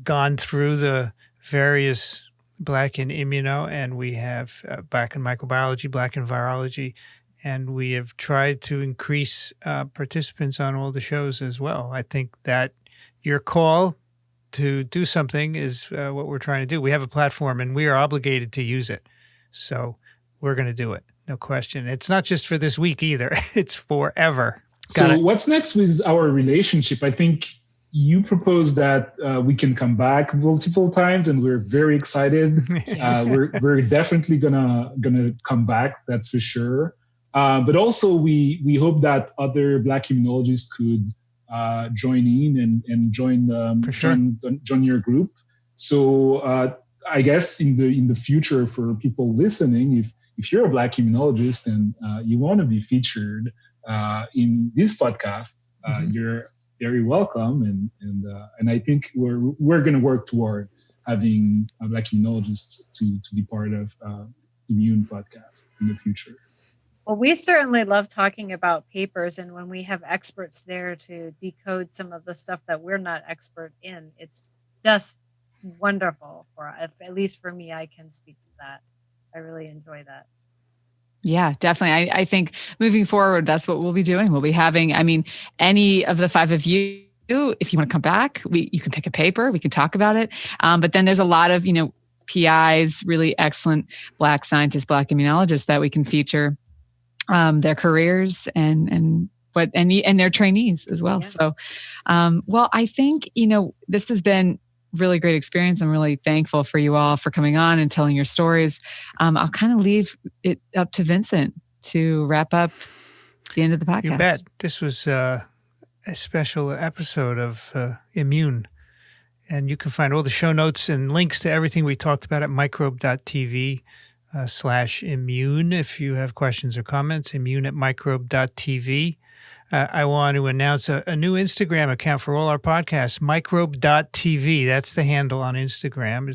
gone through the various Black in Immuno, and we have Black in Microbiology, Black in Virology, and we have tried to increase participants on all the shows as well. I think that your call to do something is what we're trying to do. We have a platform, and we are obligated to use it. So we're going to do it. No question. It's not just for this week either. It's forever. What's next with our relationship? I think you proposed that we can come back multiple times, and we're very excited. We're definitely gonna come back. That's for sure. But also we hope that other Black immunologists could join in and join your group. So I guess in the future, for people listening, if you're a Black immunologist and you want to be featured in this podcast, you're very welcome. And I think we're going to work toward having Black immunologists to be part of Immune podcast in the future. Well, we certainly love talking about papers, and when we have experts there to decode some of the stuff that we're not expert in, it's just wonderful. At least for me, I can speak to that. I really enjoy that. Yeah, definitely. I think moving forward, that's what we'll be doing. We'll be having, any of the five of you, if you want to come back, you can pick a paper, we can talk about it. But then there's a lot of, PIs, really excellent Black scientists, Black immunologists that we can feature their careers and their trainees as well. Yeah. So, I think, this has been really great experience. I'm really thankful for you all for coming on and telling your stories. I'll kind of leave it up to Vincent to wrap up the end of the podcast. You bet. This was a special episode of Immune. And you can find all the show notes and links to everything we talked about at microbe.tv/immune. If you have questions or comments, immune@microbe.tv. I want to announce a new Instagram account for all our podcasts, microbe.tv. That's the handle on Instagram.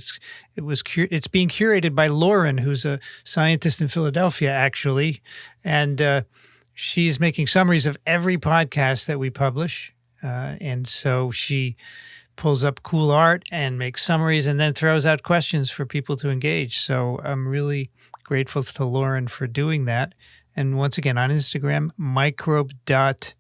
It's being curated by Lauren, who's a scientist in Philadelphia, actually. And she's making summaries of every podcast that we publish. And so she pulls up cool art and makes summaries and then throws out questions for people to engage. So I'm really grateful to Lauren for doing that. And once again, on Instagram, microbe.tv.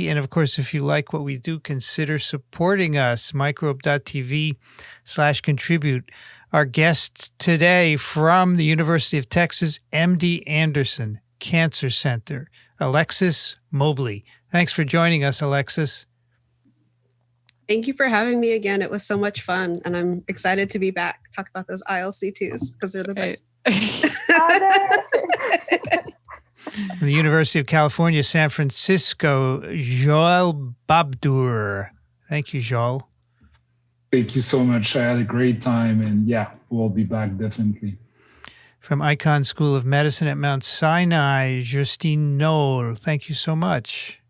And of course, if you like what we do, consider supporting us, microbe.tv/contribute. Our guests today from the University of Texas, MD Anderson Cancer Center, Alexis Mobley. Thanks for joining us, Alexis. Thank you for having me again. It was so much fun, and I'm excited to be back. Talk about those ILC2s because they're the best. From the University of California, San Francisco, Joel Babdur. Thank you, Joel. Thank you so much. I had a great time, and yeah, we'll be back definitely. From Icahn School of Medicine at Mount Sinai, Justine Knoll. Thank you so much.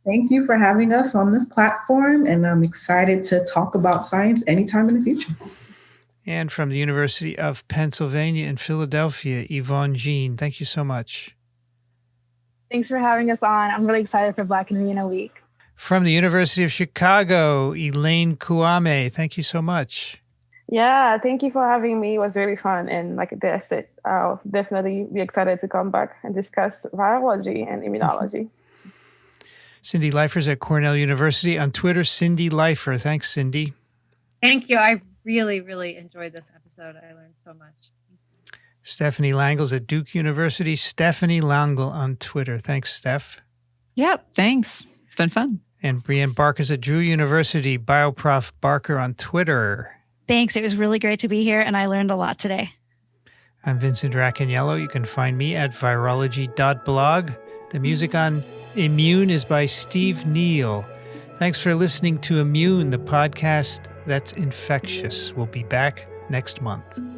Thank you for having us on this platform, and I'm excited to talk about science anytime in the future. And from the University of Pennsylvania in Philadelphia, Evonne Jean. Thank you so much. Thanks for having us on. I'm really excited for Black and Immuno Week. From the University of Chicago, Elaine Kouame. Thank you so much. Yeah, thank you for having me. It was really fun. And like I said, I'll definitely be excited to come back and discuss virology and immunology. Cindy Leifer's at Cornell University. On Twitter, Cindy Leifer. Thanks, Cindy. Thank you. I really, really enjoyed this episode. I learned so much. Stephanie Langle's at Duke University. Stephanie Langle on Twitter. Thanks, Steph. Yep, thanks. It's been fun. And Brienne Barker's at Drew University. Bioprof Barker on Twitter. Thanks. It was really great to be here, and I learned a lot today. I'm Vincent Racaniello. You can find me at virology.blog. The music on Immune is by Steve Neal. Thanks for listening to Immune, the podcast that's infectious. We'll be back next month.